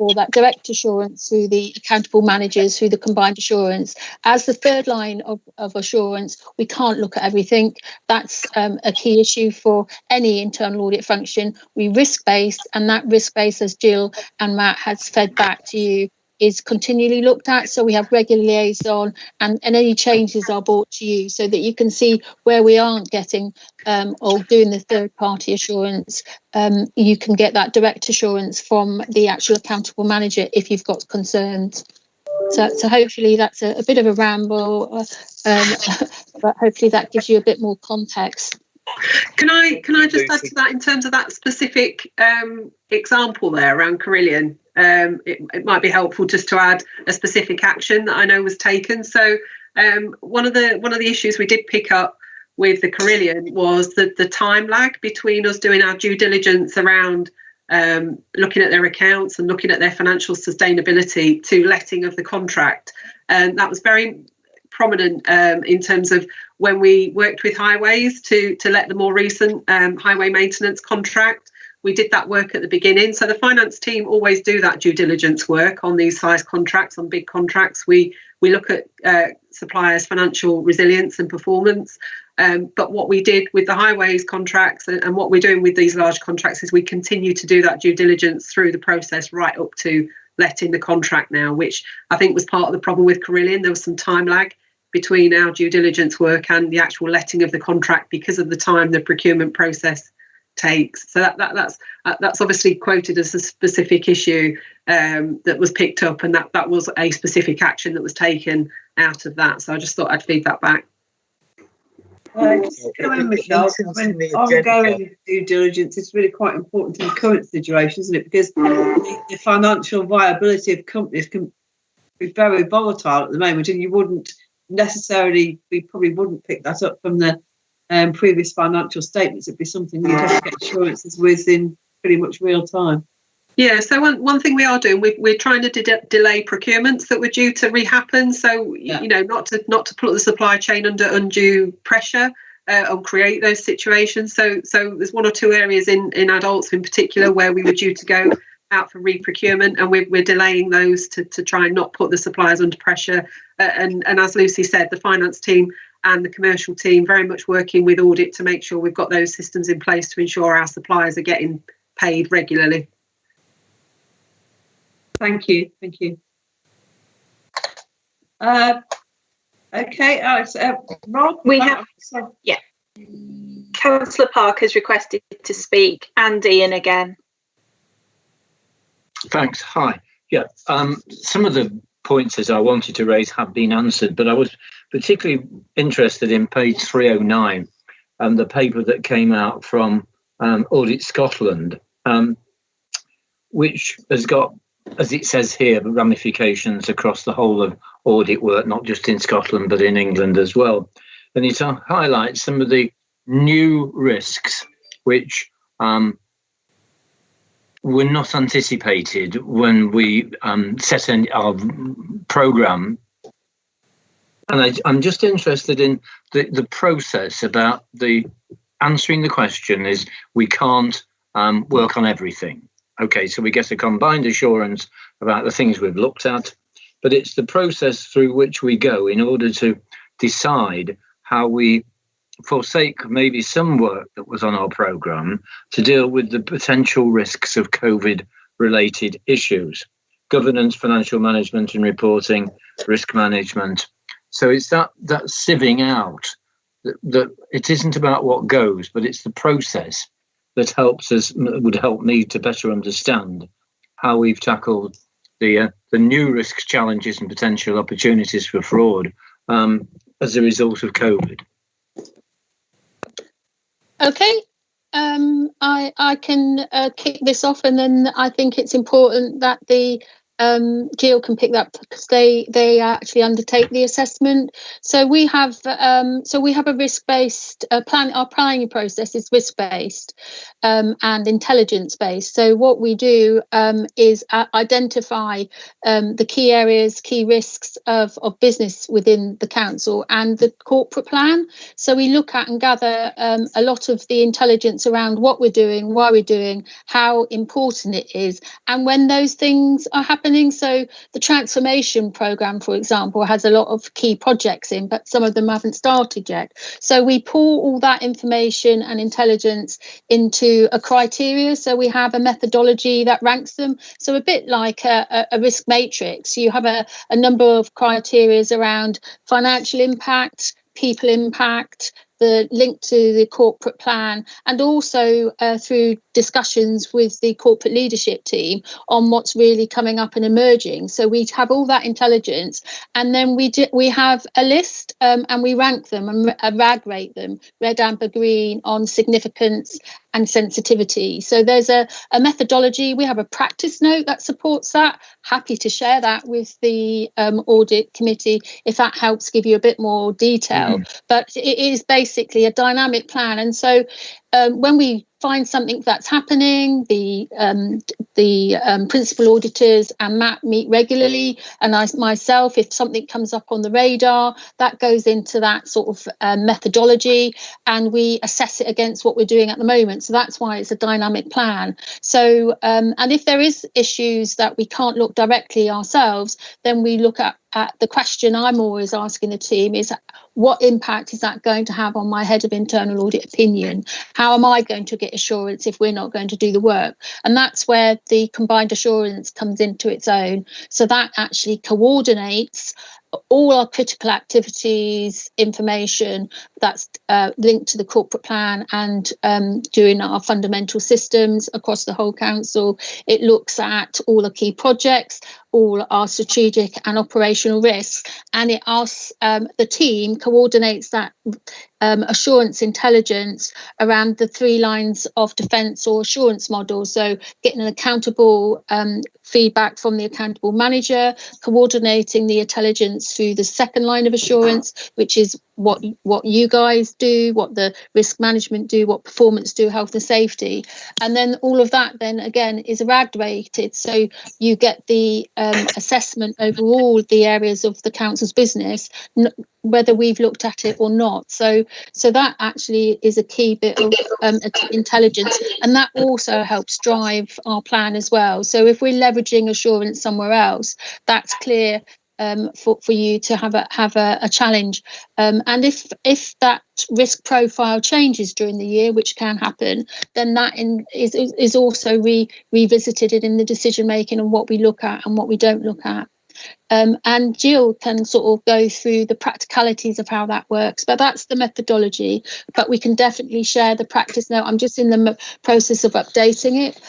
or that direct assurance through the accountable managers, through the combined assurance. As the third line of assurance, we can't look at everything. That's a key issue for any internal audit function. We risk-based, and that risk-based, as Jill and Matt has fed back to you, is continually looked at. So we have regular liaison, and any changes are brought to you so that you can see where we aren't getting or doing the third party assurance. You can get that direct assurance from the actual accountable manager if you've got concerns. So hopefully that's a bit of a ramble, but hopefully that gives you a bit more context. Can I just add to that in terms of that specific example there around Carillion? It might be helpful just to add a specific action that I know was taken. So one of the issues we did pick up with the Carillion was the time lag between us doing our due diligence around looking at their accounts and looking at their financial sustainability to letting of the contract. And that was very prominent in terms of when we worked with highways to let the more recent highway maintenance contract. We did that work at the beginning. So the finance team always do that due diligence work on these size contracts, on big contracts. We look at suppliers' financial resilience and performance. But what we did with the highways contracts and what we're doing with these large contracts is we continue to do that due diligence through the process right up to letting the contract now, which I think was part of the problem with Carillion. There was some time lag between our due diligence work and the actual letting of the contract because of the time the procurement process takes. So that's obviously quoted as a specific issue that was picked up, and that was a specific action that was taken out of that. So I just thought I'd feed that back. Just come in, Michelle. Ongoing due diligence is really quite important in the current situation, isn't it? Because the financial viability of companies can be very volatile at the moment, and you wouldn't necessarily, we probably wouldn't pick that up from the previous financial statements. It'd be something you'd have to get assurances with in pretty much real time. Yeah, so one thing we are doing, we're trying to delay procurements that were due to rehappen. So you know, not to put the supply chain under undue pressure and create those situations. So there's one or two areas in adults in particular where we were due to go out for re-procurement, and we're delaying those to try and not put the suppliers under pressure. And as Lucy said, the finance team and the commercial team very much working with audit to make sure we've got those systems in place to ensure our suppliers are getting paid regularly. Thank you. Okay, Alex, Rob? We have, yeah. Councillor Park has requested to speak, and Ian again. Thanks. Hi. Yeah, some of the points as I wanted to raise have been answered, but I was particularly interested in page 309, the paper that came out from Audit Scotland, which has got, as it says here, ramifications across the whole of audit work, not just in Scotland, but in England as well. And it highlights some of the new risks which were not anticipated when we set our programme. And I'm just interested in the process about the answering the question is we can't work on everything. Okay, so we get a combined assurance about the things we've looked at, but it's the process through which we go in order to decide how we forsake maybe some work that was on our programme to deal with the potential risks of COVID-related issues, governance, financial management and reporting, risk management. So it's that sieving out that it isn't about what goes, but it's the process that would help me to better understand how we've tackled the new risks, challenges and potential opportunities for fraud as a result of COVID. Okay, I can kick this off, and then I think it's important that the Jill can pick that up because they actually undertake the assessment. So we have a risk-based plan. Our planning process is risk-based and intelligence-based. So what we do is identify the key areas, key risks of business within the council and the corporate plan. So we look at and gather a lot of the intelligence around what we're doing, why we're doing, how important it is, and when those things are happening. So the transformation programme, for example, has a lot of key projects in, but some of them haven't started yet. So we pull all that information and intelligence into a criteria. So we have a methodology that ranks them. So a bit like a risk matrix, you have a number of criteria around financial impact, people impact, the link to the corporate plan, and also through discussions with the corporate leadership team on what's really coming up and emerging. So we have all that intelligence, and then we have a list and we rank them and RAG rate them, red, amber, green, on significance and sensitivity. So there's a methodology. We have a practice note that supports that. Happy to share that with the audit committee if that helps give you a bit more detail. But it is basically a dynamic plan. And so when we find something that's happening, the principal auditors and Matt meet regularly, and I myself, if something comes up on the radar, that goes into that sort of methodology, and we assess it against what we're doing at the moment. So that's why it's a dynamic plan. So and if there is issues that we can't look directly ourselves, then we look at the question I'm always asking the team is, what impact is that going to have on my head of internal audit opinion? How am I going to get assurance if we're not going to do the work? And that's where the combined assurance comes into its own. So that actually coordinates all our critical activities, information that's linked to the corporate plan, and doing our fundamental systems across the whole council. It looks at all the key projects, all our strategic and operational risks, and it asks the team coordinates that assurance intelligence around the 3 lines of defence or assurance model. So getting an accountable feedback from the accountable manager, coordinating the intelligence through the 2nd line of assurance, which is what you guys do, what the risk management do, what performance do, health and safety, and then all of that then again is RAD rated, so you get the assessment over all the areas of the council's business, whether we've looked at it or not. So that actually is a key bit of intelligence, and that also helps drive our plan as well. So if we're leveraging assurance somewhere else, that's clear for you to have a challenge, and if that risk profile changes during the year, which can happen, then that is also revisited in the decision making and what we look at and what we don't look at. And Jill can sort of go through the practicalities of how that works, but that's the methodology. But we can definitely share the practice now. I'm just in the process of updating it.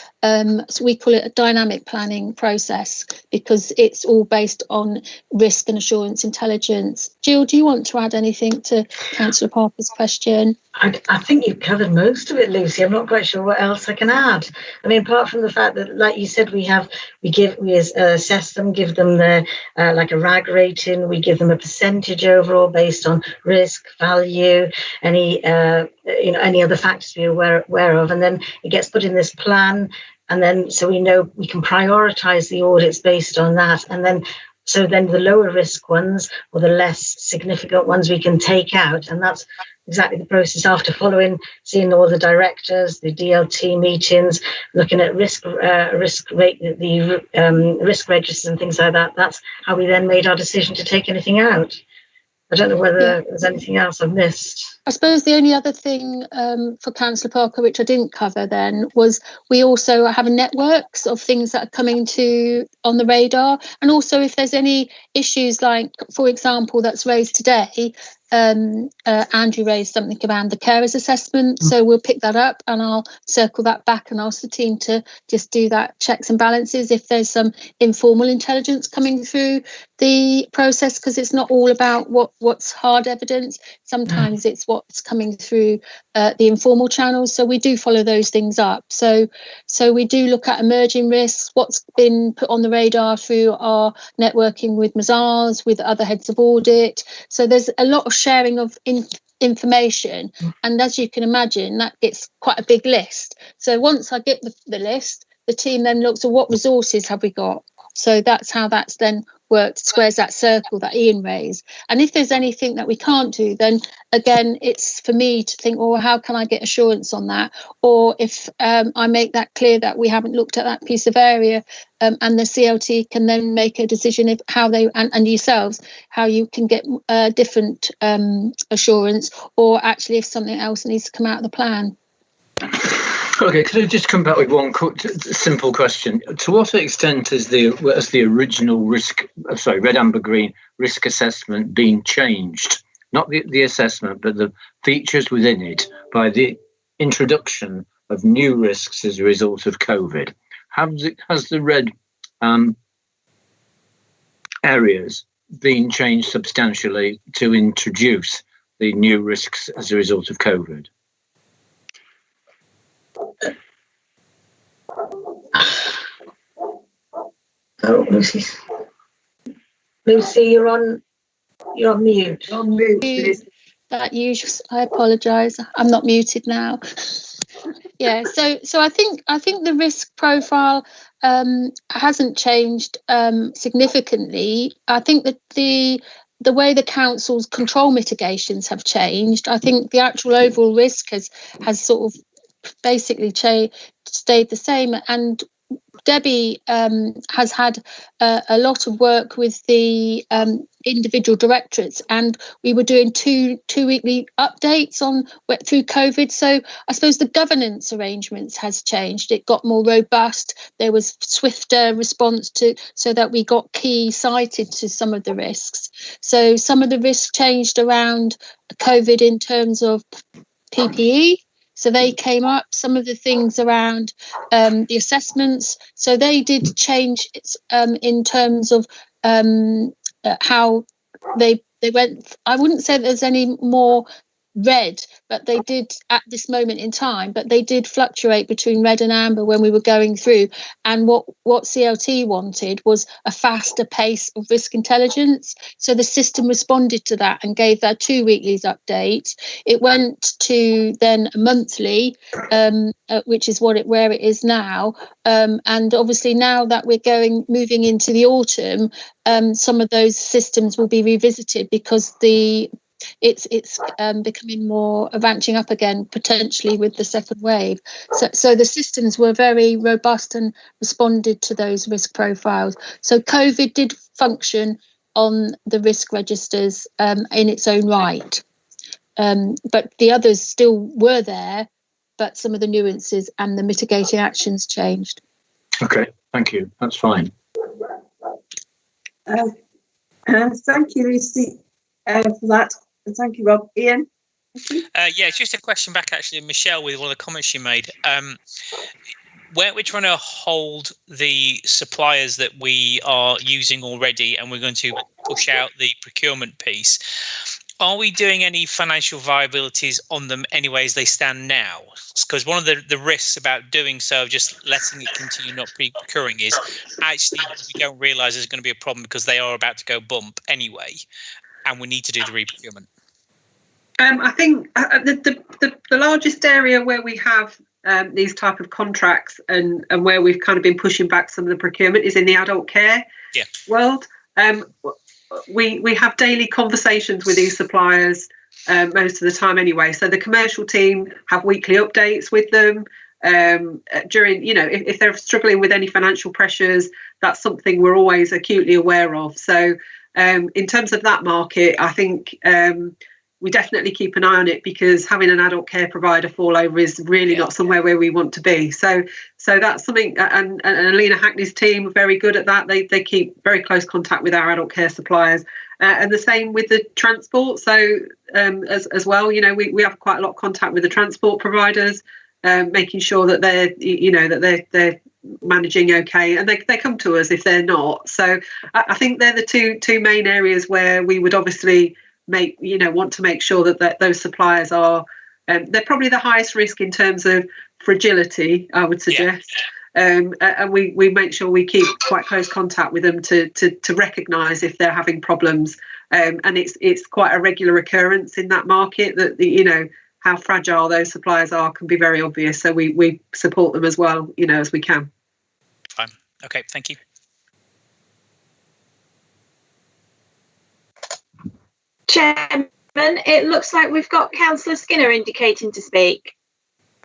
So we call it a dynamic planning process because it's all based on risk and assurance intelligence. Jill, do you want to add anything to Councillor Parker's question? I think you've covered most of it, Lucy. I'm not quite sure what else I can add. I mean, apart from the fact that, like you said, we assess them, give them the like a RAG rating. We give them a percentage overall based on risk, value, any other factors we're aware of, and then it gets put in this plan. And then so we know we can prioritise the audits based on that, and then. So then the lower risk ones or the less significant ones we can take out. And that's exactly the process after seeing all the directors, the DLT meetings, looking at risk rate, the risk registers and things like that. That's how we then made our decision to take anything out. I don't know whether there's anything else I've missed. I suppose the only other thing for Councillor Parker, which I didn't cover then, was we also have networks of things that are coming on the radar. And also if there's any issues like, for example, that's raised today, Andrew raised something around the carers assessment. So we'll pick that up and I'll circle that back and ask the team to just do that checks and balances if there's some informal intelligence coming through the process, because it's not all about what's hard evidence. Sometimes it's what's coming through the informal channels. So we do follow those things up. So we do look at emerging risks, what's been put on the radar through our networking with Mazars, with other heads of audit. So there's a lot of sharing of information, and as you can imagine, that gets quite a big list. So once I get the list, the team then looks at what resources have we got. So that's how that's then worked, squares that circle that Ian raised. And if there's anything that we can't do, then again, it's for me to think, well, how can I get assurance on that? Or if I make that clear that we haven't looked at that piece of area, and the CLT can then make a decision if how they and yourselves, how you can get different assurance, or actually if something else needs to come out of the plan. Okay, could I just come back with one simple question? To what extent has the original red, amber, green risk assessment been changed? Not the assessment, but the features within it by the introduction of new risks as a result of COVID. Has the red areas been changed substantially to introduce the new risks as a result of COVID? Oh, Lucy, you're on mute. On mute. that usual. I apologise. I'm not muted now. Yeah. So I think the risk profile hasn't changed significantly. I think that the way the council's control mitigations have changed. I think the actual overall risk has sort of basically stayed the same. And Debbie has had a lot of work with the individual directorates, and we were doing two weekly updates through COVID. So I suppose the governance arrangements has changed. It got more robust. There was swifter response so that we got key cited to some of the risks. So some of the risks changed around COVID in terms of PPE. So they came up, some of the things around the assessments. So they did change in terms of how they went. I wouldn't say there's any more red, but they did at this moment in time, but they did fluctuate between red and amber when we were going through. And what CLT wanted was a faster pace of risk intelligence. So the system responded to that and gave their 2 weeklies update. It went to then a monthly, which is where it is now. And obviously now that we're moving into the autumn, some of those systems will be revisited because it's becoming more ramping up again, potentially with the second wave. So the systems were very robust and responded to those risk profiles. So COVID did function on the risk registers in its own right, but the others still were there, but some of the nuances and the mitigating actions changed. Okay, thank you. That's fine. Thank you, Lucy, for that. And thank you, Rob. Ian? Yeah, it's just a question back, actually, Michelle, with one of the comments she made. Where we're trying to hold the suppliers that we are using already, and we're going to push out the procurement piece, are we doing any financial viabilities on them anyway as they stand now? Because one of the risks about doing so, just letting it continue not procuring, is actually we don't realise there's going to be a problem because they are about to go bump anyway, and we need to do the reprocurement. I think the largest area where we have these type of contracts and where we've kind of been pushing back some of the procurement is in the adult care world. We have daily conversations with these suppliers most of the time anyway. So the commercial team have weekly updates with them during, if they're struggling with any financial pressures, that's something we're always acutely aware of. So in terms of that market, I think we definitely keep an eye on it, because having an adult care provider fall over is really not somewhere where we want to be. So that's something, and Alina Hackney's team are very good at that. They keep very close contact with our adult care suppliers, and the same with the transport. So as well, we have quite a lot of contact with the transport providers, making sure that they're managing okay, and they come to us if they're not. So I think they're the two main areas where we would obviously want to make sure that those suppliers are they're probably the highest risk in terms of fragility, I would suggest. And we make sure we keep quite close contact with them to recognise if they're having problems, and it's quite a regular occurrence in that market that how fragile those suppliers are can be very obvious. So we support them as well, as we can. Fine. Okay, thank you. Chairman, it looks like we've got Councillor Skinner indicating to speak.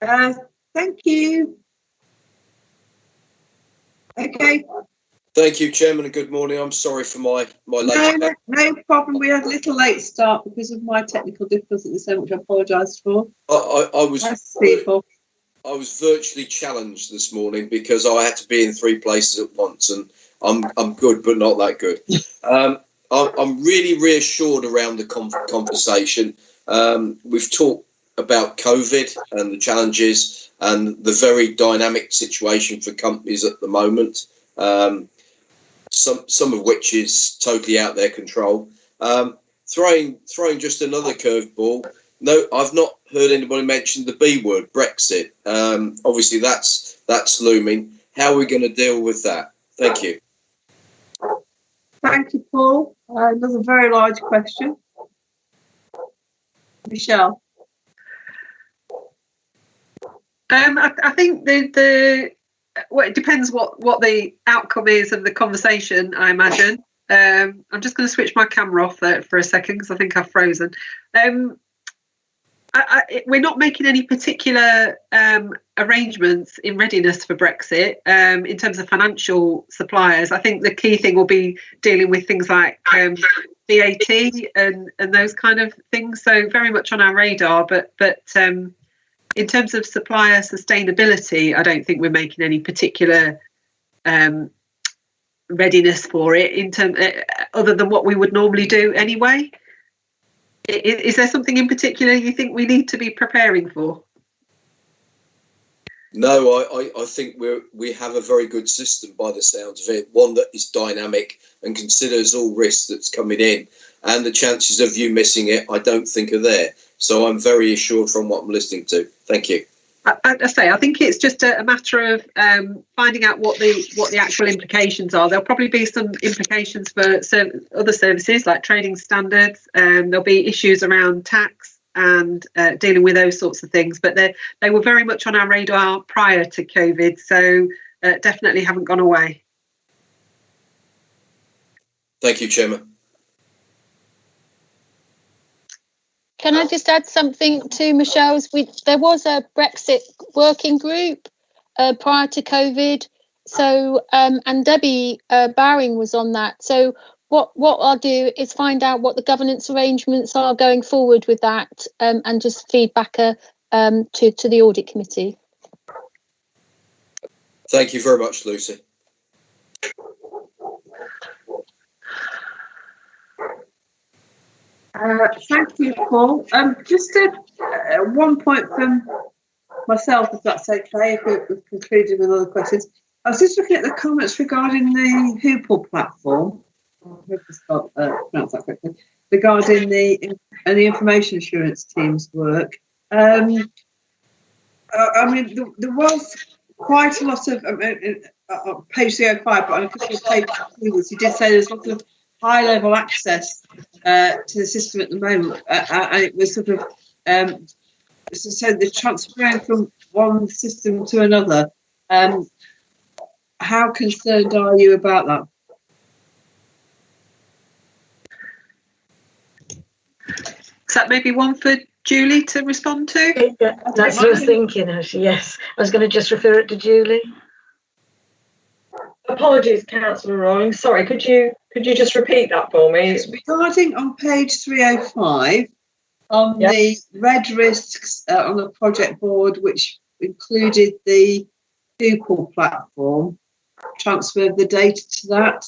Thank you. Okay. Thank you, Chairman, and good morning. I'm sorry for my late. No problem. We had a little late start because of my technical difficulties, which I apologise for. I was virtually challenged this morning because I had to be in 3 places at once, and I'm good, but not that good. I'm really reassured around the conversation. We've talked about COVID and the challenges and the very dynamic situation for companies at the moment, some of which is totally out their control. Throwing just another curveball. No, I've not heard anybody mention the B word, Brexit. Obviously, that's looming. How are we going to deal with that? Thank you. Thank you, Paul. Another very large question. Michelle. I think well, it depends what the outcome is of the conversation, I imagine. I'm just going to switch my camera off for a second because I think I've frozen. We're not making any particular arrangements in readiness for Brexit in terms of financial suppliers. I think the key thing will be dealing with things like VAT and those kind of things. So very much on our radar, but in terms of supplier sustainability, I don't think we're making any particular readiness for it other than what we would normally do anyway. Is there something in particular you think we need to be preparing for? No, I think we have a very good system by the sounds of it, one that is dynamic and considers all risks that's coming in, and the chances of you missing it I don't think are there. So I'm very assured from what I'm listening to. Thank you. I think it's just a matter of finding out what the actual implications are. There'll probably be some implications for other services like trading standards. There'll be issues around tax and dealing with those sorts of things. But they were very much on our radar prior to COVID, so definitely haven't gone away. Thank you, Chairman. Can I just add something to Michelle's? There was a Brexit working group prior to COVID, so and Debbie Bowring was on that. So what I'll do is find out what the governance arrangements are going forward with that, and just feedback to the Audit Committee. Thank you very much, Lucy. Thank you, Paul. Just one point from myself, if that's okay, if we've concluded with other questions. I was just looking at the comments regarding the Hoople platform. I hope I pronounced that correctly. Regarding the information assurance team's work. I mean, there was quite a lot of page 305, but on a couple of pages, you did say there's lots of high-level access to the system at the moment, and it was sort of so the transferring from one system to another. How concerned are you about that? Is that maybe one for Julie to respond to? Yeah, that's what I was thinking, actually. Yes, I was going to just refer it to Julie. Apologies, Councillor Rowling. Sorry, could you just repeat that for me? It's regarding on page 305 on the red risks on the project board, which included the Hoople platform, transfer of the data to that.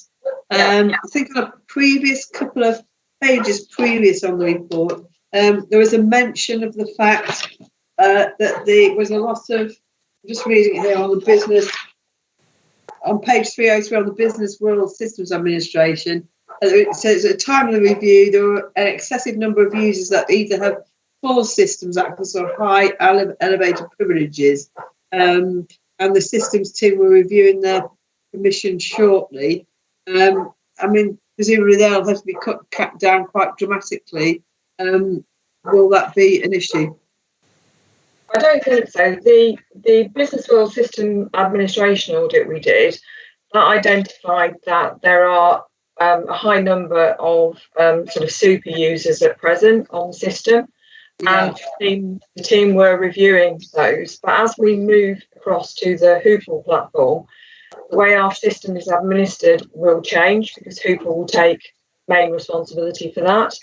I think on a previous couple of pages previous on the report, there was a mention of the fact that there was a lot of, I'm just reading it here on the business, on page 303 on the Business World Systems Administration. It says at the time of the review, there were an excessive number of users that either have full systems access or high elevated privileges. And the systems team were reviewing their permission shortly. I mean, presumably they'll have to be cut down quite dramatically. Will that be an issue? I don't think so. The Business World System Administration audit we did, that identified that there are a high number of sort of super users at present on the system, and the team were reviewing those. But as we move across to the Hoople platform, the way our system is administered will change because Hoople will take main responsibility for that.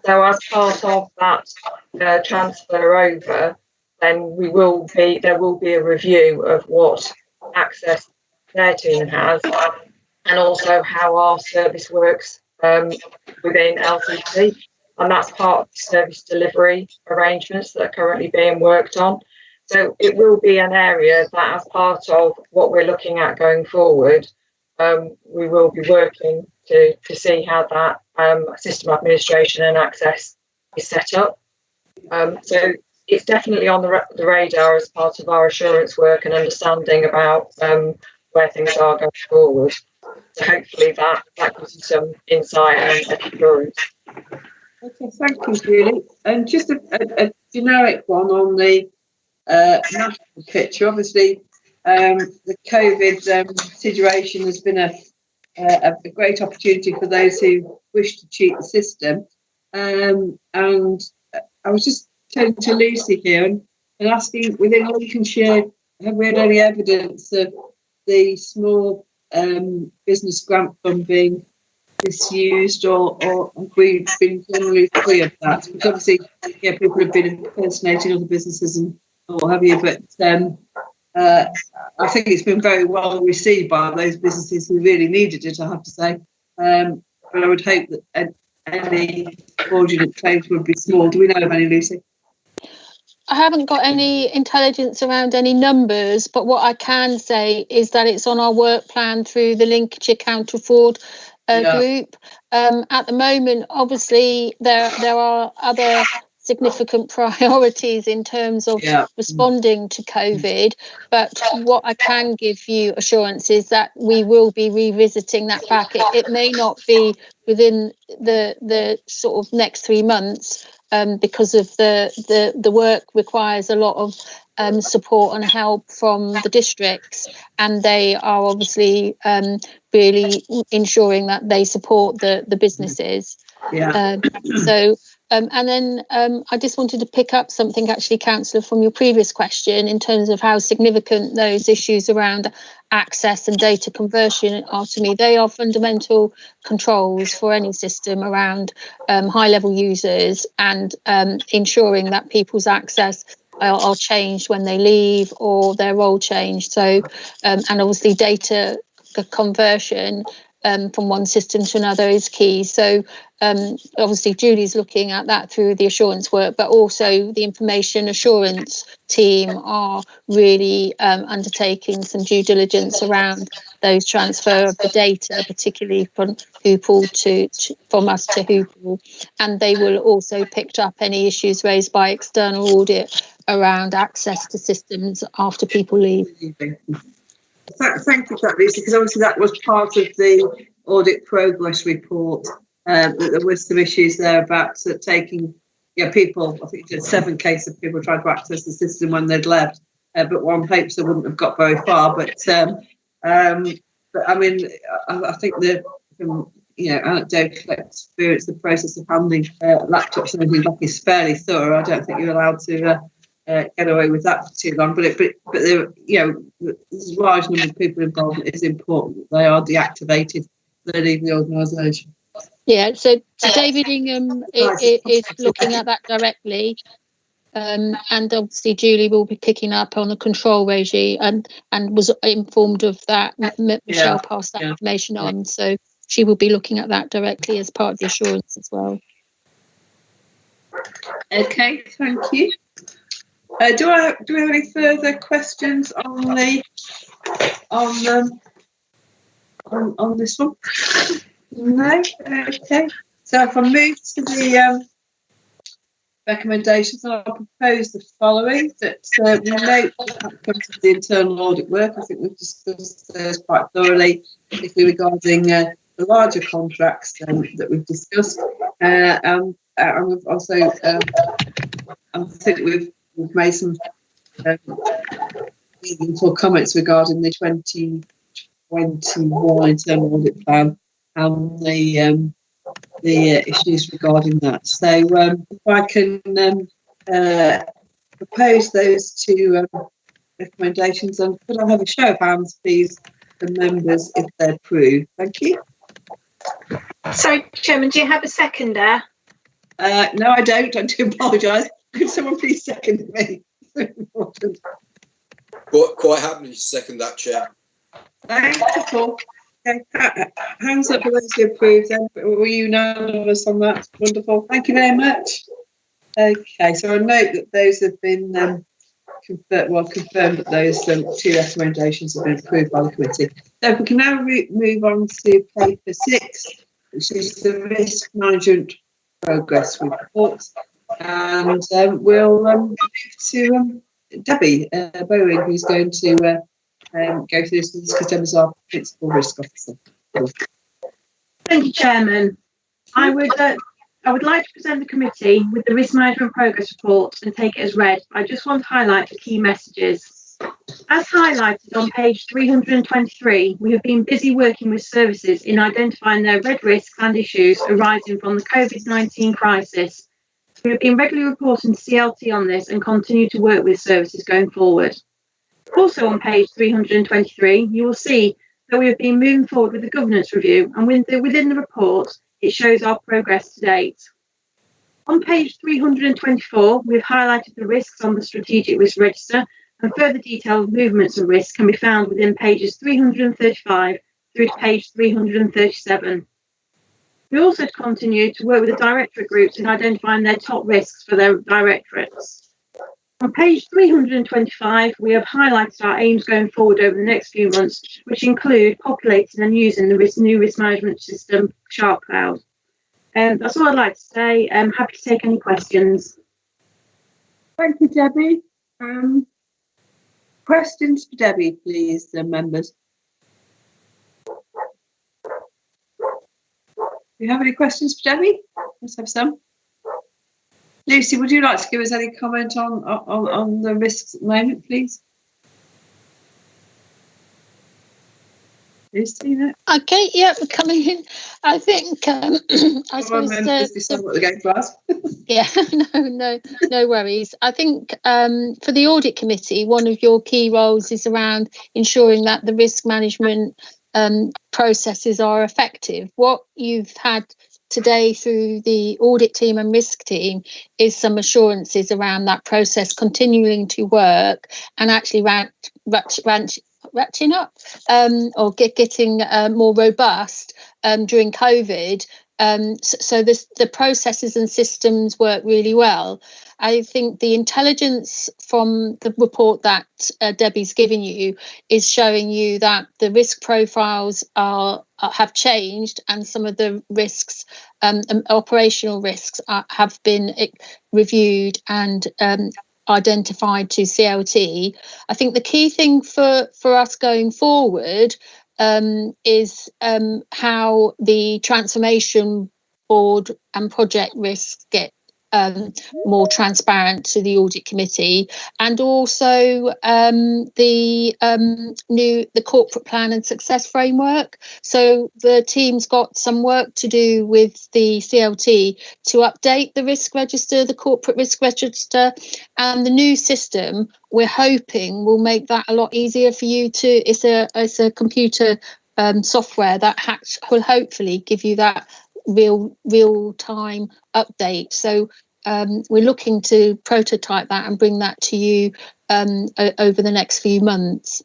So as part of that transfer over, then there will be a review of what access their team has, and also how our service works within LCP, and that's part of the service delivery arrangements that are currently being worked on. So it will be an area that, as part of what we're looking at going forward, we will be working to see how that system administration and access is set up. So it's definitely on the radar as part of our assurance work and understanding about where things are going forward. So hopefully that gives you some insight and assurance. Okay, thank you, Julie. And just a generic one on the national picture. Obviously, the COVID situation has been a great opportunity for those who wish to cheat the system. And I was just turning to Lucy here and asking, within Lincolnshire, have we had any evidence of the small business grant fund being misused, or have we been generally free of that? Because obviously, yeah, people have been impersonating other businesses and what have you, but I think it's been very well received by those businesses who really needed it, I have to say. But I would hope that any fraudulent claims would be small. Do we know of any, Lucy? I haven't got any intelligence around any numbers, but what I can say is that it's on our work plan through the Lincolnshire Counter Fraud group. At the moment, obviously, there are other significant priorities in terms of responding to COVID, but what I can give you assurance is that we will be revisiting that back. It may not be within the sort of next 3 months, because of the work requires a lot of support and help from the districts, and they are obviously really ensuring that they support the businesses. And then I just wanted to pick up something, actually, Councillor, from your previous question in terms of how significant those issues around access and data conversion are to me. They are fundamental controls for any system around high-level users and ensuring that people's access are changed when they leave or their role changed. So, and obviously data conversion from one system to another is key. So obviously Julie's looking at that through the assurance work, but also the information assurance team are really undertaking some due diligence around those transfer of the data, particularly from Hoople from us to Hoople, and they will also pick up any issues raised by external audit around access to systems after people leave. Thank you for that, Lucy, because obviously that was part of the audit progress report. That there was some issues there about taking people, I think it's 7 cases of people trying to access the system when they'd left, but one hopes they wouldn't have got very far. But I mean, I think the anecdotal experience, the process of handing laptops and everything back is fairly thorough. I don't think you're allowed to get away with that for too long. But there, there's a large number of people involved. It is important that they are deactivated when they leave the organisation. Yeah, so David Ingham is looking at that directly, and obviously Julie will be picking up on the control regime and was informed of that. Michelle passed that information on, so she will be looking at that directly as part of the assurance as well. Okay, thank you. Do we have any further questions on this one? No. Okay. So if I move to the recommendations, I'll propose the following: that we note that comes to the internal audit work. I think we've discussed those quite thoroughly, particularly regarding the larger contracts that we've discussed, and we've also I think we've made some meaningful comments regarding the 2021 internal audit plan and the issues regarding that. So if I can propose those 2 recommendations, and could I have a show of hands, please, for members if they're approved? Thank you. Sorry, Chairman, do you have a seconder? No, I don't. I do apologise. Could someone please second me? So important. Quite happily second that, Chair. Thank you, Paul. Okay. Hands up for those who approve then. Were you unanimous on that? Wonderful. Thank you very much. Okay, so I note that those have been confirmed that those 2 recommendations have been approved by the committee. So if we can now move on to paper 6, which is the risk management progress report, and we'll move to Debbie Bowen, who's going to go through this because Debbie's our principal risk officer. Thank you, Chairman. I would I would like to present the committee with the risk management progress report and take it as read. I just want to highlight the key messages. As highlighted on page 323, we have been busy working with services in identifying their red risks and issues arising from the COVID-19 crisis. We have been regularly reporting to CLT on this and continue to work with services going forward. Also on page 323, you will see that we have been moving forward with the governance review, and within the report, it shows our progress to date. On page 324, we've highlighted the risks on the strategic risk register, and further detailed movements of risk can be found within pages 335 through to page 337. We also continue to work with the directorate groups in identifying their top risks for their directorates. On page 325, we have highlighted our aims going forward over the next few months, which include populating and using the new risk management system, Sharp Cloud. That's all I'd like to say. I'm happy to take any questions. Thank you, Debbie. Questions for Debbie, please, members. Do you have any questions for Debbie? Let's have some. Lucy, would you like to give us any comment on the risks at the moment, please? Lucy, no? Okay, yeah, we're coming in. I think I suppose what they're going to ask. Yeah, no worries. I think for the audit committee, one of your key roles is around ensuring that the risk management processes are effective. What you've had today through the audit team and risk team is some assurances around that process continuing to work and actually ratcheting up or getting more robust during COVID. So the processes and systems work really well. I think the intelligence from the report that Debbie's given you is showing you that the risk profiles have changed, and some of the risks, operational risks, have been reviewed and identified to CLT. I think the key thing for us going forward is how the transformation board and project risks get more transparent to the audit committee, and also the corporate plan and success framework. So the team's got some work to do with the CLT to update the risk register, the corporate risk register, and the new system we're hoping will make that a lot easier for you to. It's a computer software that will hopefully give you that real time update. So we're looking to prototype that and bring that to you over the next few months.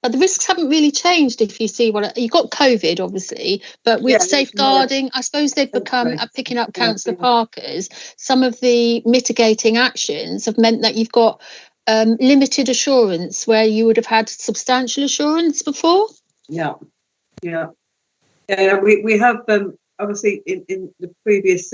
But the risks haven't really changed. If you see what you got, COVID obviously, but with safeguarding, I suppose they've become picking up Councillor Parker's. Some of the mitigating actions have meant that you've got limited assurance where you would have had substantial assurance before. Yeah. We have obviously in the previous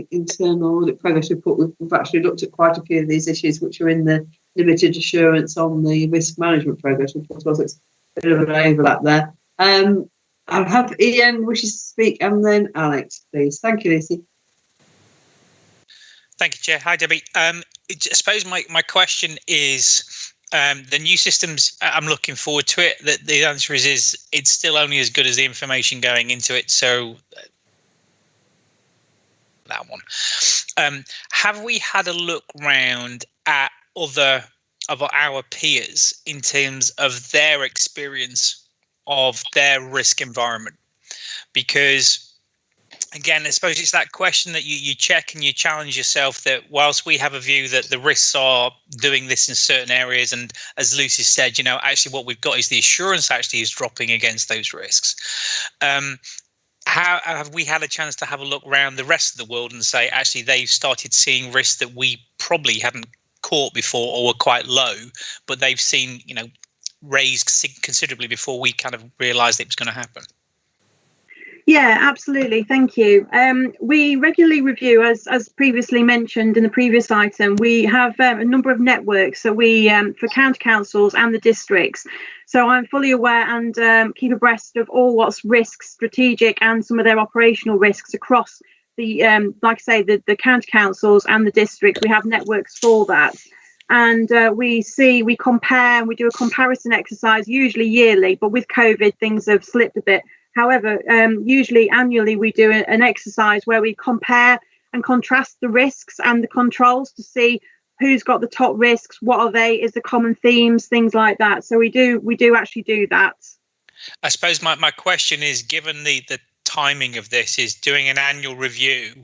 internal audit progress report, we've actually looked at quite a few of these issues which are in the limited assurance on the risk management progress report. So it's a bit of an overlap there. I'll have Ian wishes to speak, and then Alex, please. Thank you, Lucy. Thank you, Chair. Hi, Debbie. I suppose my question is, the new systems, I'm looking forward to it. The answer is it's still only as good as the information going into it. So that one. Have we had a look round at other of our peers in terms of their experience of their risk environment? Because again, I suppose it's that question that you check and you challenge yourself, that whilst we have a view that the risks are doing this in certain areas, and as Lucy said, actually what we've got is the assurance actually is dropping against those risks. How have we had a chance to have a look around the rest of the world and say, actually, they've started seeing risks that we probably hadn't caught before or were quite low, but they've seen, raised considerably before we kind of realised it was going to happen? Yeah, absolutely. Thank you. We regularly review, as previously mentioned in the previous item, we have a number of networks. So we, for county councils and the districts. So I'm fully aware and keep abreast of all what's risks, strategic and some of their operational risks across the, like I say, the county councils and the districts. We have networks for that. And we compare, and we do a comparison exercise, usually yearly, but with COVID, things have slipped a bit. However, usually annually, we do an exercise where we compare and contrast the risks and the controls to see who's got the top risks, what are they, is the common themes, things like that. So we do actually do that. I suppose my question is, given the timing of this is doing an annual review,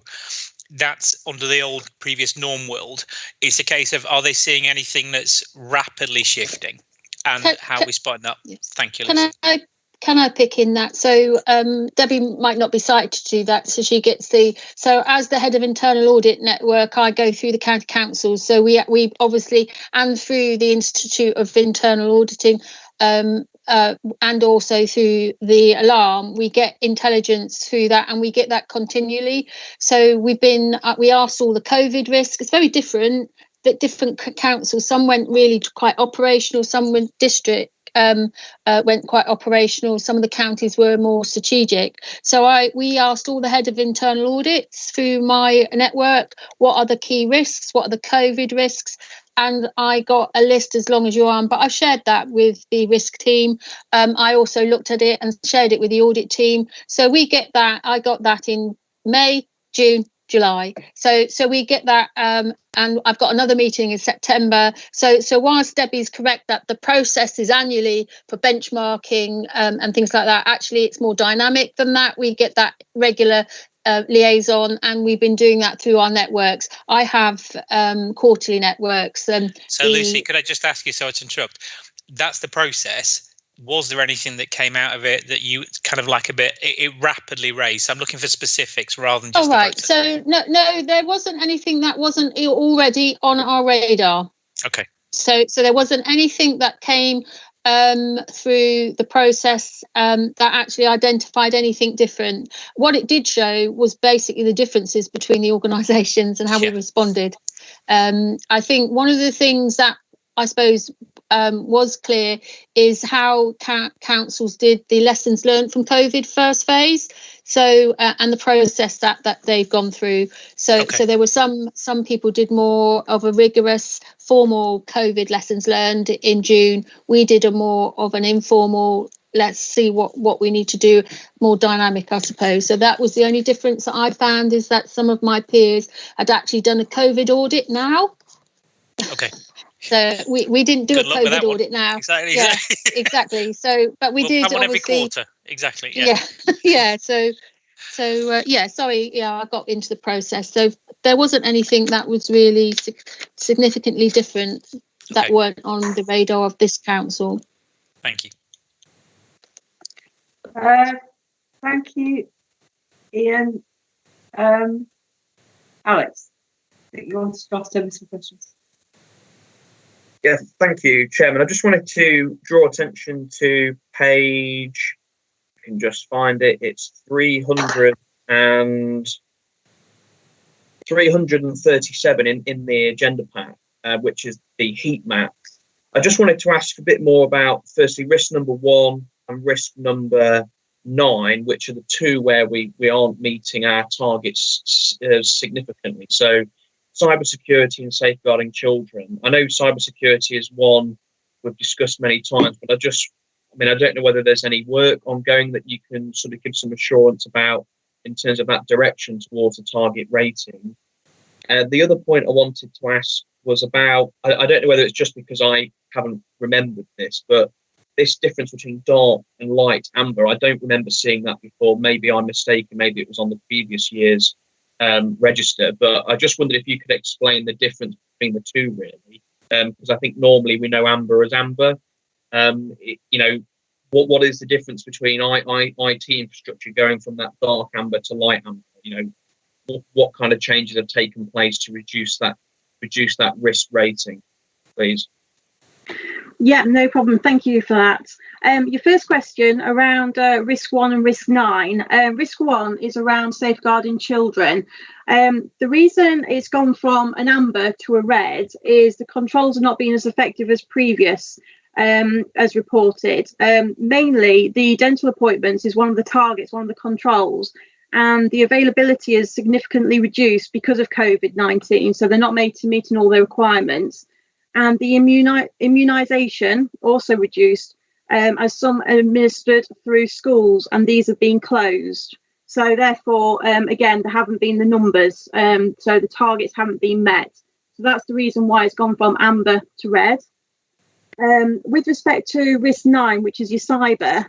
that's under the old previous norm world. It's a case of, are they seeing anything that's rapidly shifting, and how we spotting that? Thank you, Lucy. Can I pick in that? So Debbie might not be cited to do that, so she gets so as the head of internal audit network, I go through the county councils. So we obviously, and through the Institute of Internal Auditing, and also through the alarm, we get intelligence through that, and we get that continually. So we asked all the COVID risks. It's very different, that different councils, some went really quite operational, some went district, went quite operational, some of the counties were more strategic. So we asked all the head of internal audits through my network, what are the key risks, what are the COVID risks, and I got a list as long as your arm, but I shared that with the risk team. I also looked at it and shared it with the audit team. So we get that. I got that in May, June, July. So we get that, and I've got another meeting in September. So whilst Debbie's correct that the process is annually for benchmarking and things like that, actually it's more dynamic than that. We get that regular liaison, and we've been doing that through our networks. I have quarterly networks. So Lucy, could I just ask you, so to interrupt, that's the process. Was there anything that came out of it that you kind of like a bit, it rapidly raised? I'm looking for specifics rather than just. All right. So no, there wasn't anything that wasn't already on our radar. Okay. So there wasn't anything that came through the process that actually identified anything different. What it did show was basically the differences between the organisations and how we responded. I think one of the things that I suppose was clear is how councils did the lessons learned from COVID first phase. So and the process that they've gone through. So there were some people did more of a rigorous formal COVID lessons learned in June. We did a more of an informal, let's see what we need to do, more dynamic, I suppose. So that was the only difference that I found, is that some of my peers had actually done a COVID audit now. Okay. So we didn't do a COVID audit now. Exactly. Yeah, exactly. So, but we did one obviously every quarter. Exactly. Yeah. Yeah. So sorry. Yeah, I got into the process. So there wasn't anything that was really significantly different that weren't on the radar of this council. Thank you. Thank you, Ian. Alex, I think you want to ask Debbie some questions. Yeah, thank you, Chairman. I just wanted to draw attention to page, I can just find it, it's 337 in the agenda pack, which is the heat map. I just wanted to ask a bit more about, firstly, risk number 1 and risk number 9, which are the two where we aren't meeting our targets significantly. So cybersecurity and safeguarding children. I know cybersecurity is one we've discussed many times, but I don't know whether there's any work ongoing that you can sort of give some assurance about in terms of that direction towards a target rating. The other point I wanted to ask was about, I don't know whether it's just because I haven't remembered this, but this difference between dark and light amber, I don't remember seeing that before. Maybe I'm mistaken, maybe it was on the previous year's register, but I just wondered if you could explain the difference between the two, really, because I think normally we know amber as amber. What is the difference between IT infrastructure going from that dark amber to light amber? What kind of changes have taken place to reduce that risk rating, please? Yeah, no problem. Thank you for that. Your first question around risk 1 and risk 9. Risk 1 is around safeguarding children. The reason it's gone from an amber to a red is the controls are not being as effective as previous, as reported. Mainly, the dental appointments is one of the targets, one of the controls, and the availability is significantly reduced because of COVID-19, so they're not made to meet all their requirements. And the immunisation also reduced, as some are administered through schools, and these have been closed. So therefore, again, there haven't been the numbers, so the targets haven't been met. So that's the reason why it's gone from amber to red. With respect to risk 9, which is your cyber,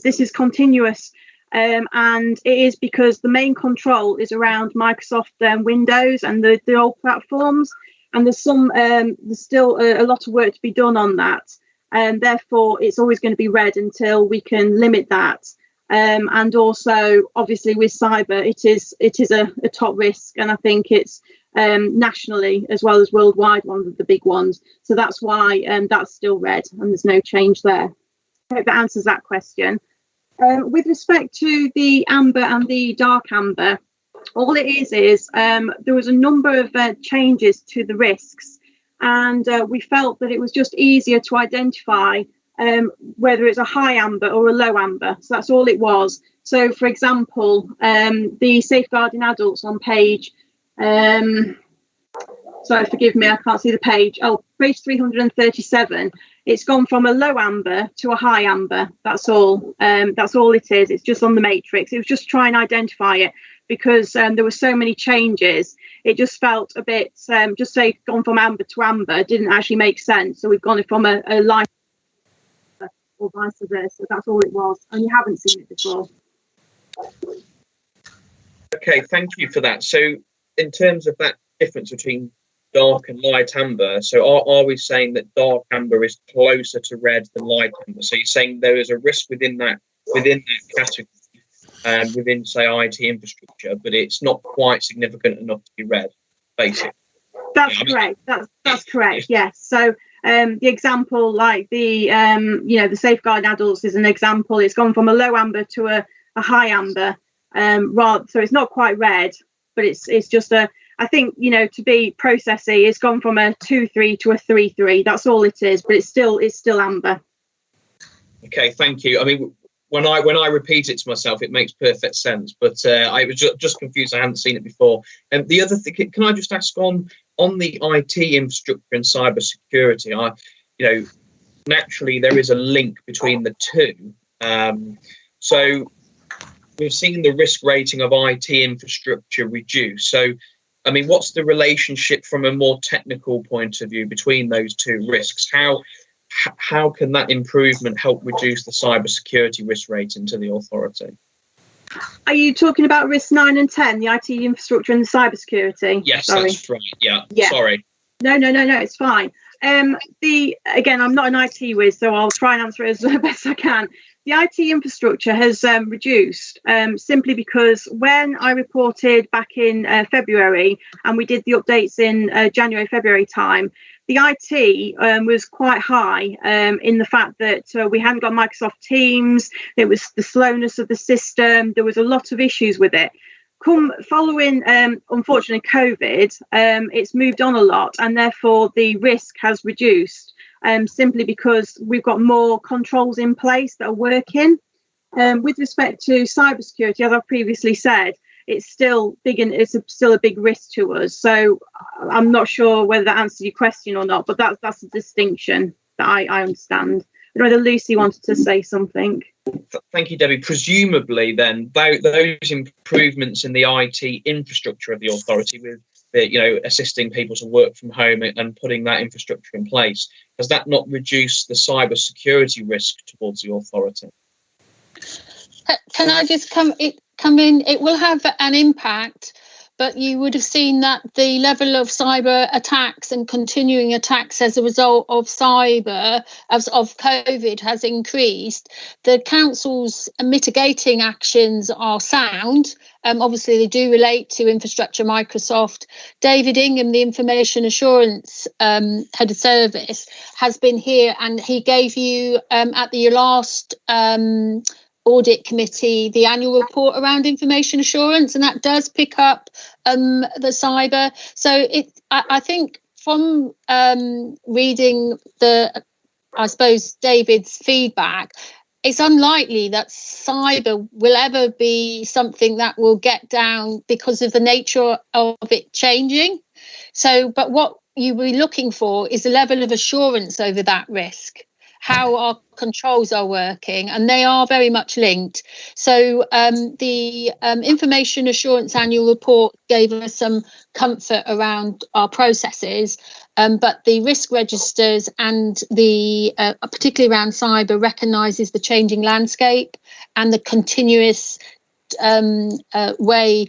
this is continuous, and it is because the main control is around Microsoft Windows and the old platforms. And there's still a lot of work to be done on that, and therefore it's always going to be red until we can limit that. And also, obviously, with cyber, it is a top risk, and I think it's nationally as well as worldwide one of the big ones. So that's why that's still red, and there's no change there. I hope that answers that question. With respect to the amber and the dark amber, all it is there was a number of changes to the risks, and we felt that it was just easier to identify whether it's a high amber or a low amber. So that's all it was. So, for example, the safeguarding adults on page, sorry, forgive me, I can't see the page. Oh, page 337. It's gone from a low amber to a high amber. That's all. That's all it is. It's just on the matrix. It was just trying to identify it, because there were so many changes. It just felt a bit, just say gone from amber to amber didn't actually make sense. So we've gone from a light or vice versa. That's all it was. And you haven't seen it before. Okay, thank you for that. So in terms of that difference between dark and light amber, so are we saying that dark amber is closer to red than light amber? So you're saying there is a risk within that category, within, say, IT infrastructure, but it's not quite significant enough to be red, basically. That's correct. That's correct. Yes. So the example, like the the safeguard adults is an example. It's gone from a low amber to a high amber. So it's not quite red, but it's just I think, to be processy, it's gone from a 2-3 to a 3-3. That's all it is, but it's still amber. Okay, thank you. I mean, when I repeat it to myself, it makes perfect sense. But I was just confused. I hadn't seen it before. And the other thing, can I just ask on the IT infrastructure and cyber security? Naturally there is a link between the two. So we've seen the risk rating of IT infrastructure reduce. So, I mean, what's the relationship from a more technical point of view between those two risks? How can that improvement help reduce the cybersecurity risk rating to the authority? Are you talking about risk 9 and 10, the IT infrastructure and the cybersecurity? Yes, sorry. That's right. Yeah. Sorry. No, it's fine. Again, I'm not an IT whiz, so I'll try and answer it as best I can. The IT infrastructure has reduced simply because when I reported back in February, and we did the updates in January, February time, the IT was quite high in the fact that we hadn't got Microsoft Teams. It was the slowness of the system. There was a lot of issues with it. Following, unfortunately, COVID, it's moved on a lot, and therefore the risk has reduced. Simply because we've got more controls in place that are working. With respect to cybersecurity, as I've previously said, it's still big and it's still a big risk to us. So I'm not sure whether that answers your question or not, but that's a distinction that I understand. I don't know whether Lucy wanted to say something. Thank you, Debbie. Presumably, then, those improvements in the IT infrastructure of the authority, with assisting people to work from home and putting that infrastructure in place, has that not reduced the cyber security risk towards the authority? Can I just come in? It will have an impact, but you would have seen that the level of cyber attacks and continuing attacks as a result of cyber, of COVID, has increased. The council's mitigating actions are sound, Obviously, they do relate to infrastructure, Microsoft. David Ingham, the information assurance head of service, has been here, and he gave you at the last Audit Committee the annual report around information assurance, and that does pick up the cyber. So I think from reading I suppose David's feedback, it's unlikely that cyber will ever be something that will get down because of the nature of it changing. So, but what you will be looking for is a level of assurance over that risk, how our controls are working, and they are very much linked. So the information assurance annual report gave us some comfort around our processes, but the risk registers and the particularly around cyber recognises the changing landscape and the continuous way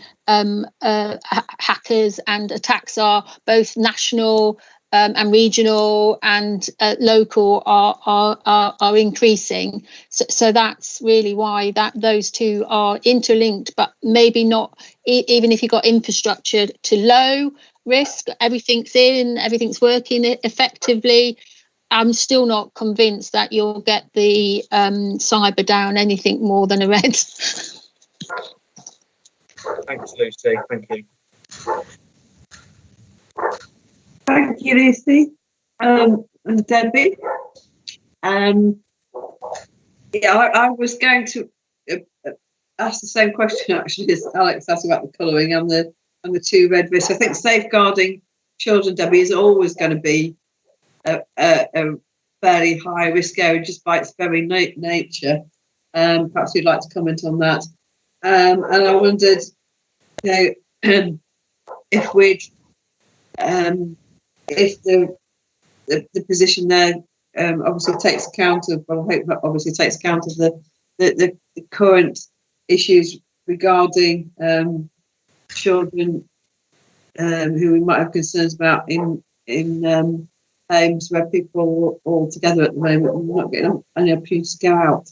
hackers and attacks are both national and regional and local are increasing. So that's really why those two are interlinked, but maybe not even if you've got infrastructure to low risk, everything's working effectively. I'm still not convinced that you'll get the cyber down anything more than a red. Thanks, Lucy. Thank you. Thank you, Lucy. And Debbie. I was going to ask the same question actually as Alex asked about the colouring and the two red risks. I think safeguarding children, Debbie, is always going to be a fairly high risk area just by its very nature. Perhaps you'd like to comment on that. And I wondered, if we'd if the position there obviously takes account of, well, I hope that obviously takes account of the current issues regarding children who we might have concerns about in homes where people are all together at the moment and not getting any opportunity to go out.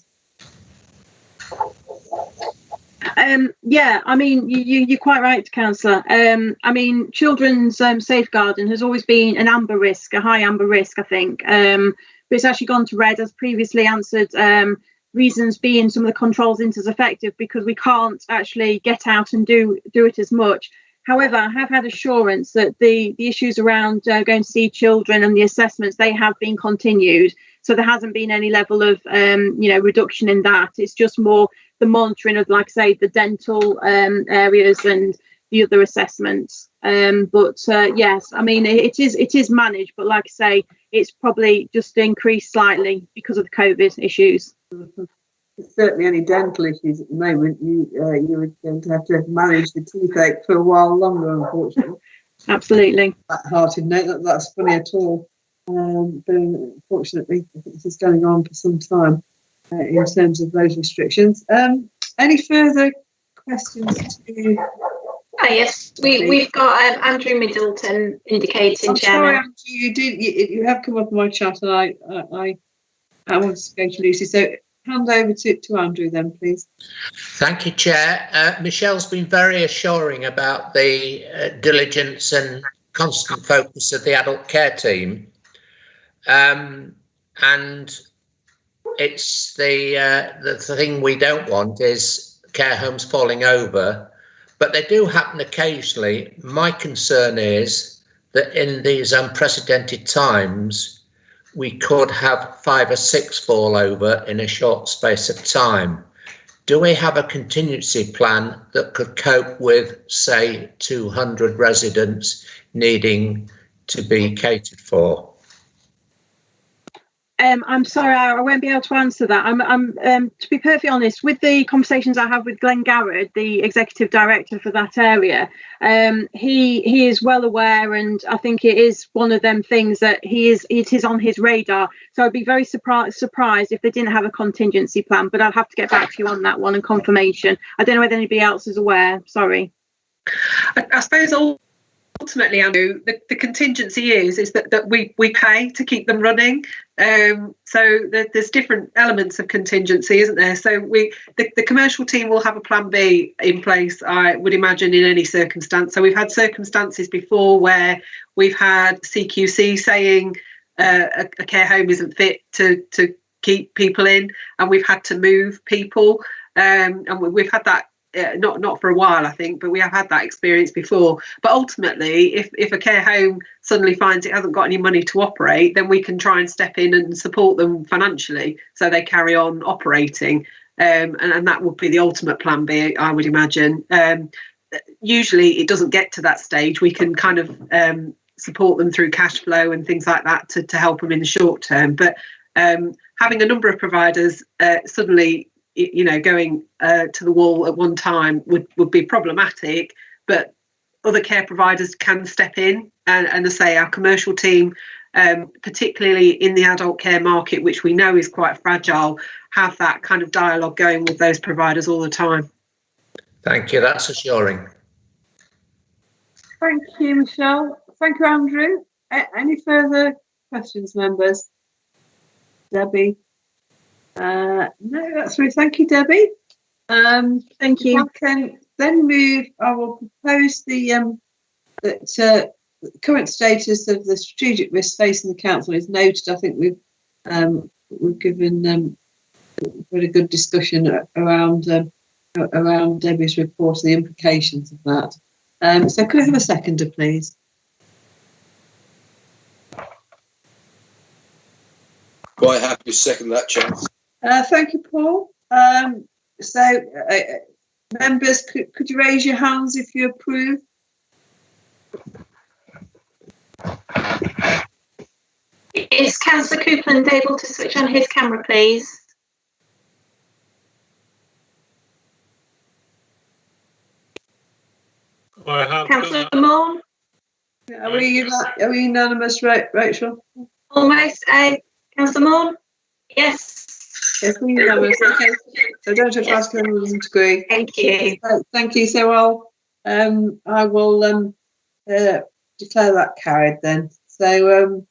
Yeah, I mean, you're quite right, Councillor. I mean, children's safeguarding has always been an amber risk, a high amber risk, I think. But it's actually gone to red, as previously answered, reasons being some of the controls isn't as effective because we can't actually get out and do it as much. However, I have had assurance that the issues around going to see children and the assessments, they have been continued. So there hasn't been any level of, reduction in that. It's just more the monitoring of, like I say, the dental areas and the other assessments. Yes, I mean, it is managed, but like I say, it's probably just increased slightly because of the COVID issues. Certainly any dental issues at the moment, you would going to have to manage the toothache for a while longer, unfortunately. Absolutely. That hearted note, that's funny at all. But unfortunately, I think this is going on for some time in terms of those restrictions. Any further questions to... Yes, we've got Andrew Middleton indicating, I'm Chairman. sorry, Andrew, you have come up on my chat, and I want to go to Lucy. So hand over to Andrew then, please. Thank you, Chair. Michelle's been very assuring about the diligence and constant focus of the adult care team. And it's the thing we don't want is care homes falling over, but they do happen occasionally. My concern is that in these unprecedented times, we could have 5 or 6 fall over in a short space of time. Do we have a contingency plan that could cope with, say, 200 residents needing to be catered for? I'm sorry, I won't be able to answer that. I'm to be perfectly honest, with the conversations I have with Glenn Garrett, the executive director for that area, he is well aware, and I think it is one of them things that it is on his radar. So I'd be very surprised if they didn't have a contingency plan, but I'll have to get back to you on that one and confirmation. I don't know whether anybody else is aware. Sorry. I suppose all ultimately, Andrew, the contingency is that we pay to keep them running. So there's different elements of contingency, isn't there? So the commercial team will have a plan B in place, I would imagine, in any circumstance. So we've had circumstances before where we've had CQC saying a care home isn't fit to keep people in, and we've had to move people, and we've had that. Not for a while, I think, but we have had that experience before. But ultimately, if a care home suddenly finds it hasn't got any money to operate, then we can try and step in and support them financially so they carry on operating. And that would be the ultimate plan B, I would imagine. Usually it doesn't get to that stage. We can kind of support them through cash flow and things like that to help them in the short term. But having a number of providers suddenly going to the wall at one time would be problematic, but other care providers can step in and as I say, our commercial team, particularly in the adult care market, which we know is quite fragile, have that kind of dialogue going with those providers all the time. Thank you, that's assuring. Thank you, Michelle. Thank you, Andrew. Any further questions, members? Debbie? No, that's right. Thank you, Debbie. Thank you. I can then move. I will propose the current status of the strategic risk facing the council is noted. I think we've given really good discussion around Debbie's report and the implications of that. So could I have a seconder, please? Quite happy to second that, Chair. Thank you, Paul. Members, could you raise your hands if you approve? Is Councillor Coupland able to switch on his camera, please? Councillor Moore? Are we unanimous, Rachel? Almost. Councillor Moore? Yes. Yes, we're unanimous. Okay. So don't have to ask anyone to agree. Thank you. Thank you. So I will declare that carried then. So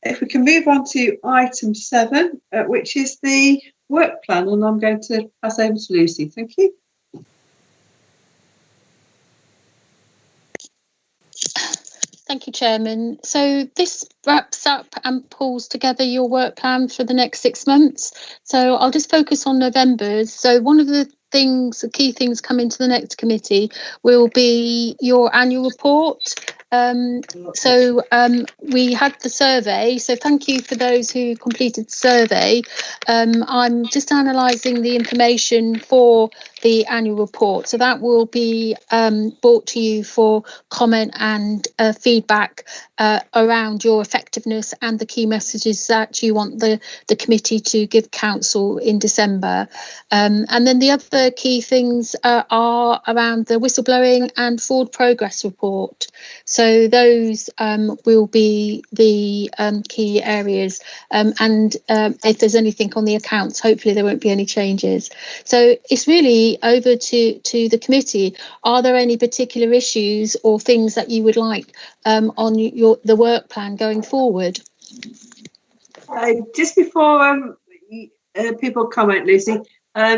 if we can move on to item 7, which is the work plan, and I'm going to pass over to Lucy. Thank you. Thank you, Chairman. So this wraps up and pulls together your work plan for the next 6 months. So I'll just focus on November's. So one of the key things coming to the next committee will be your annual report. We had the survey, so thank you for those who completed the survey. I'm just analysing the information for the annual report, so that will be brought to you for comment and feedback around your effectiveness and the key messages that you want the committee to give council in December. And then the other key things are around the whistleblowing and forward progress report. So those will be the key areas, and if there's anything on the accounts, hopefully there won't be any changes. So it's really over to the committee. Are there any particular issues or things that you would like on the work plan going forward? Just before people comment, Lucy,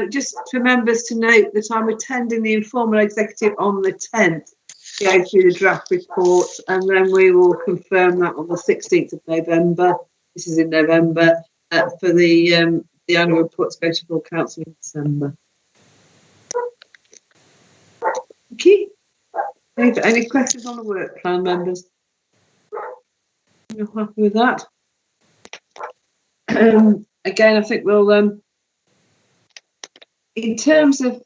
just for members to note that I'm attending the informal executive on the 10th to go through the draft report, and then we will confirm that on the 16th of November. This is in November for the annual report to go to full council in December. Okay. Any questions on the work plan, members? You're happy with that? Again, I think we'll in terms of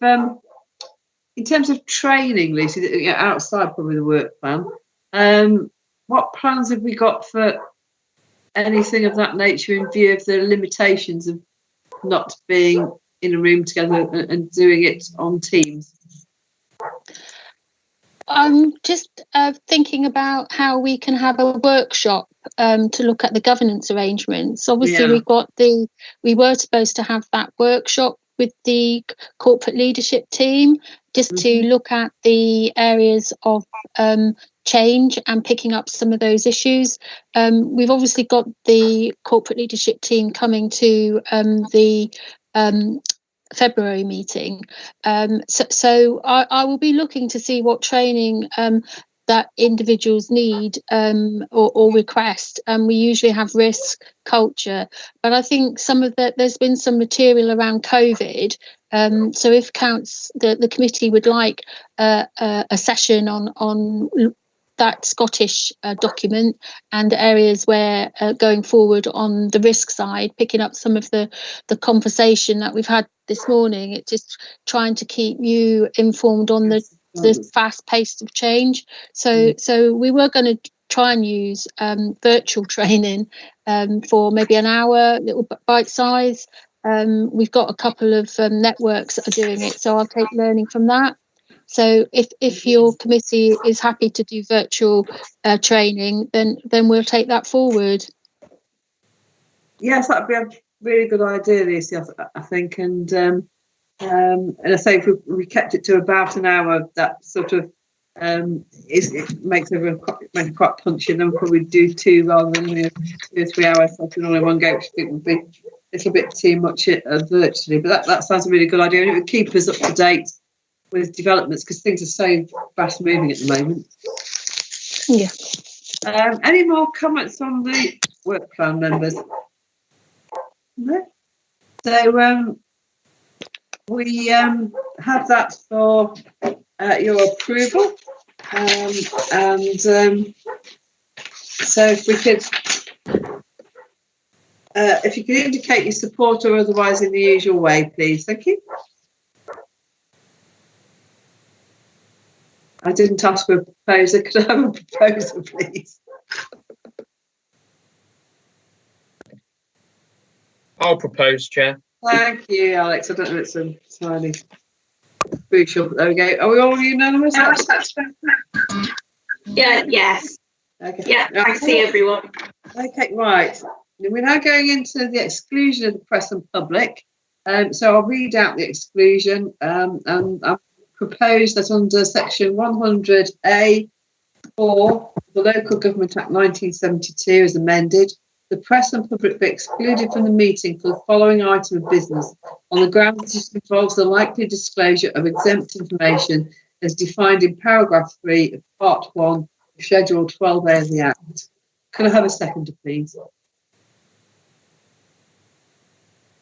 training, Lucy, outside probably the work plan, what plans have we got for anything of that nature in view of the limitations of not being in a room together and doing it on Teams? I'm just thinking about how we can have a workshop to look at the governance arrangements. Obviously, we were supposed to have that workshop with the corporate leadership team, just to look at the areas of change and picking up some of those issues. We've obviously got the corporate leadership team coming to the February meeting. So I will be looking to see what training that individuals need or request. We usually have risk, culture, but I think there's been some material around COVID. So if the committee would like a session on that Scottish document and areas where going forward on the risk side, picking up some of the conversation that we've had this morning, it's just trying to keep you informed on the fast pace of change. So we were going to try and use virtual training for maybe an hour, little bite size. We've got a couple of networks that are doing it, so I'll take learning from that. So if your committee is happy to do virtual training, then we'll take that forward. Yes, that'd be a really good idea, Lucy, I think. And I say if we kept it to about an hour, that sort of it makes everyone quite punchy. Then we'll probably do 2 rather than 2 or 3 hours something all in one go, which I think would be a little bit too much virtually. But that sounds a really good idea, and it would keep us up to date with developments, because things are so fast moving at the moment. Yeah. Any more comments on the work plan, members? No. So we have that for your approval, and so if you could indicate your support or otherwise in the usual way, please. Thank you. I didn't ask for a proposer. Could I have a proposer, please? I'll propose, Chair. Thank you, Alex. I don't know if it's a tiny crucial. There we go. Are we all unanimous? Yeah. Yes. Okay. Yeah. I see everyone. Okay. Right. We're now going into the exclusion of the press and public. So I'll read out the exclusion, and I've proposed that under section 100A for the Local Government Act 1972 as amended, the press and public be excluded from the meeting for the following item of business on the grounds that it involves the likely disclosure of exempt information as defined in paragraph 3 of part 1 of schedule 12A of the Act. Could I have a seconder, please?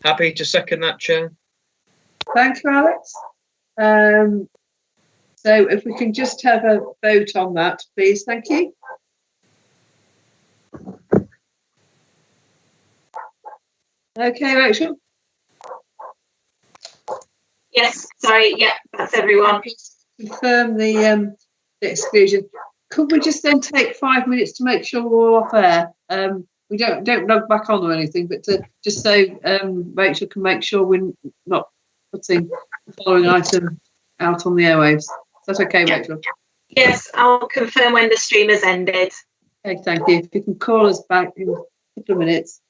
Happy to second that, Chair. Thank you, Alex. So if we can just have a vote on that, please. Thank you. Okay, Rachel? Yes, sorry, yeah, that's everyone. Confirm the exclusion. Could we just then take 5 minutes to make sure we're all off air? We don't log back on or anything, but just so Rachel can make sure we're not putting the following item out on the airwaves. Is that okay, Rachel? Yes, I'll confirm when the stream has ended. Okay, thank you. If you can call us back in a couple of minutes.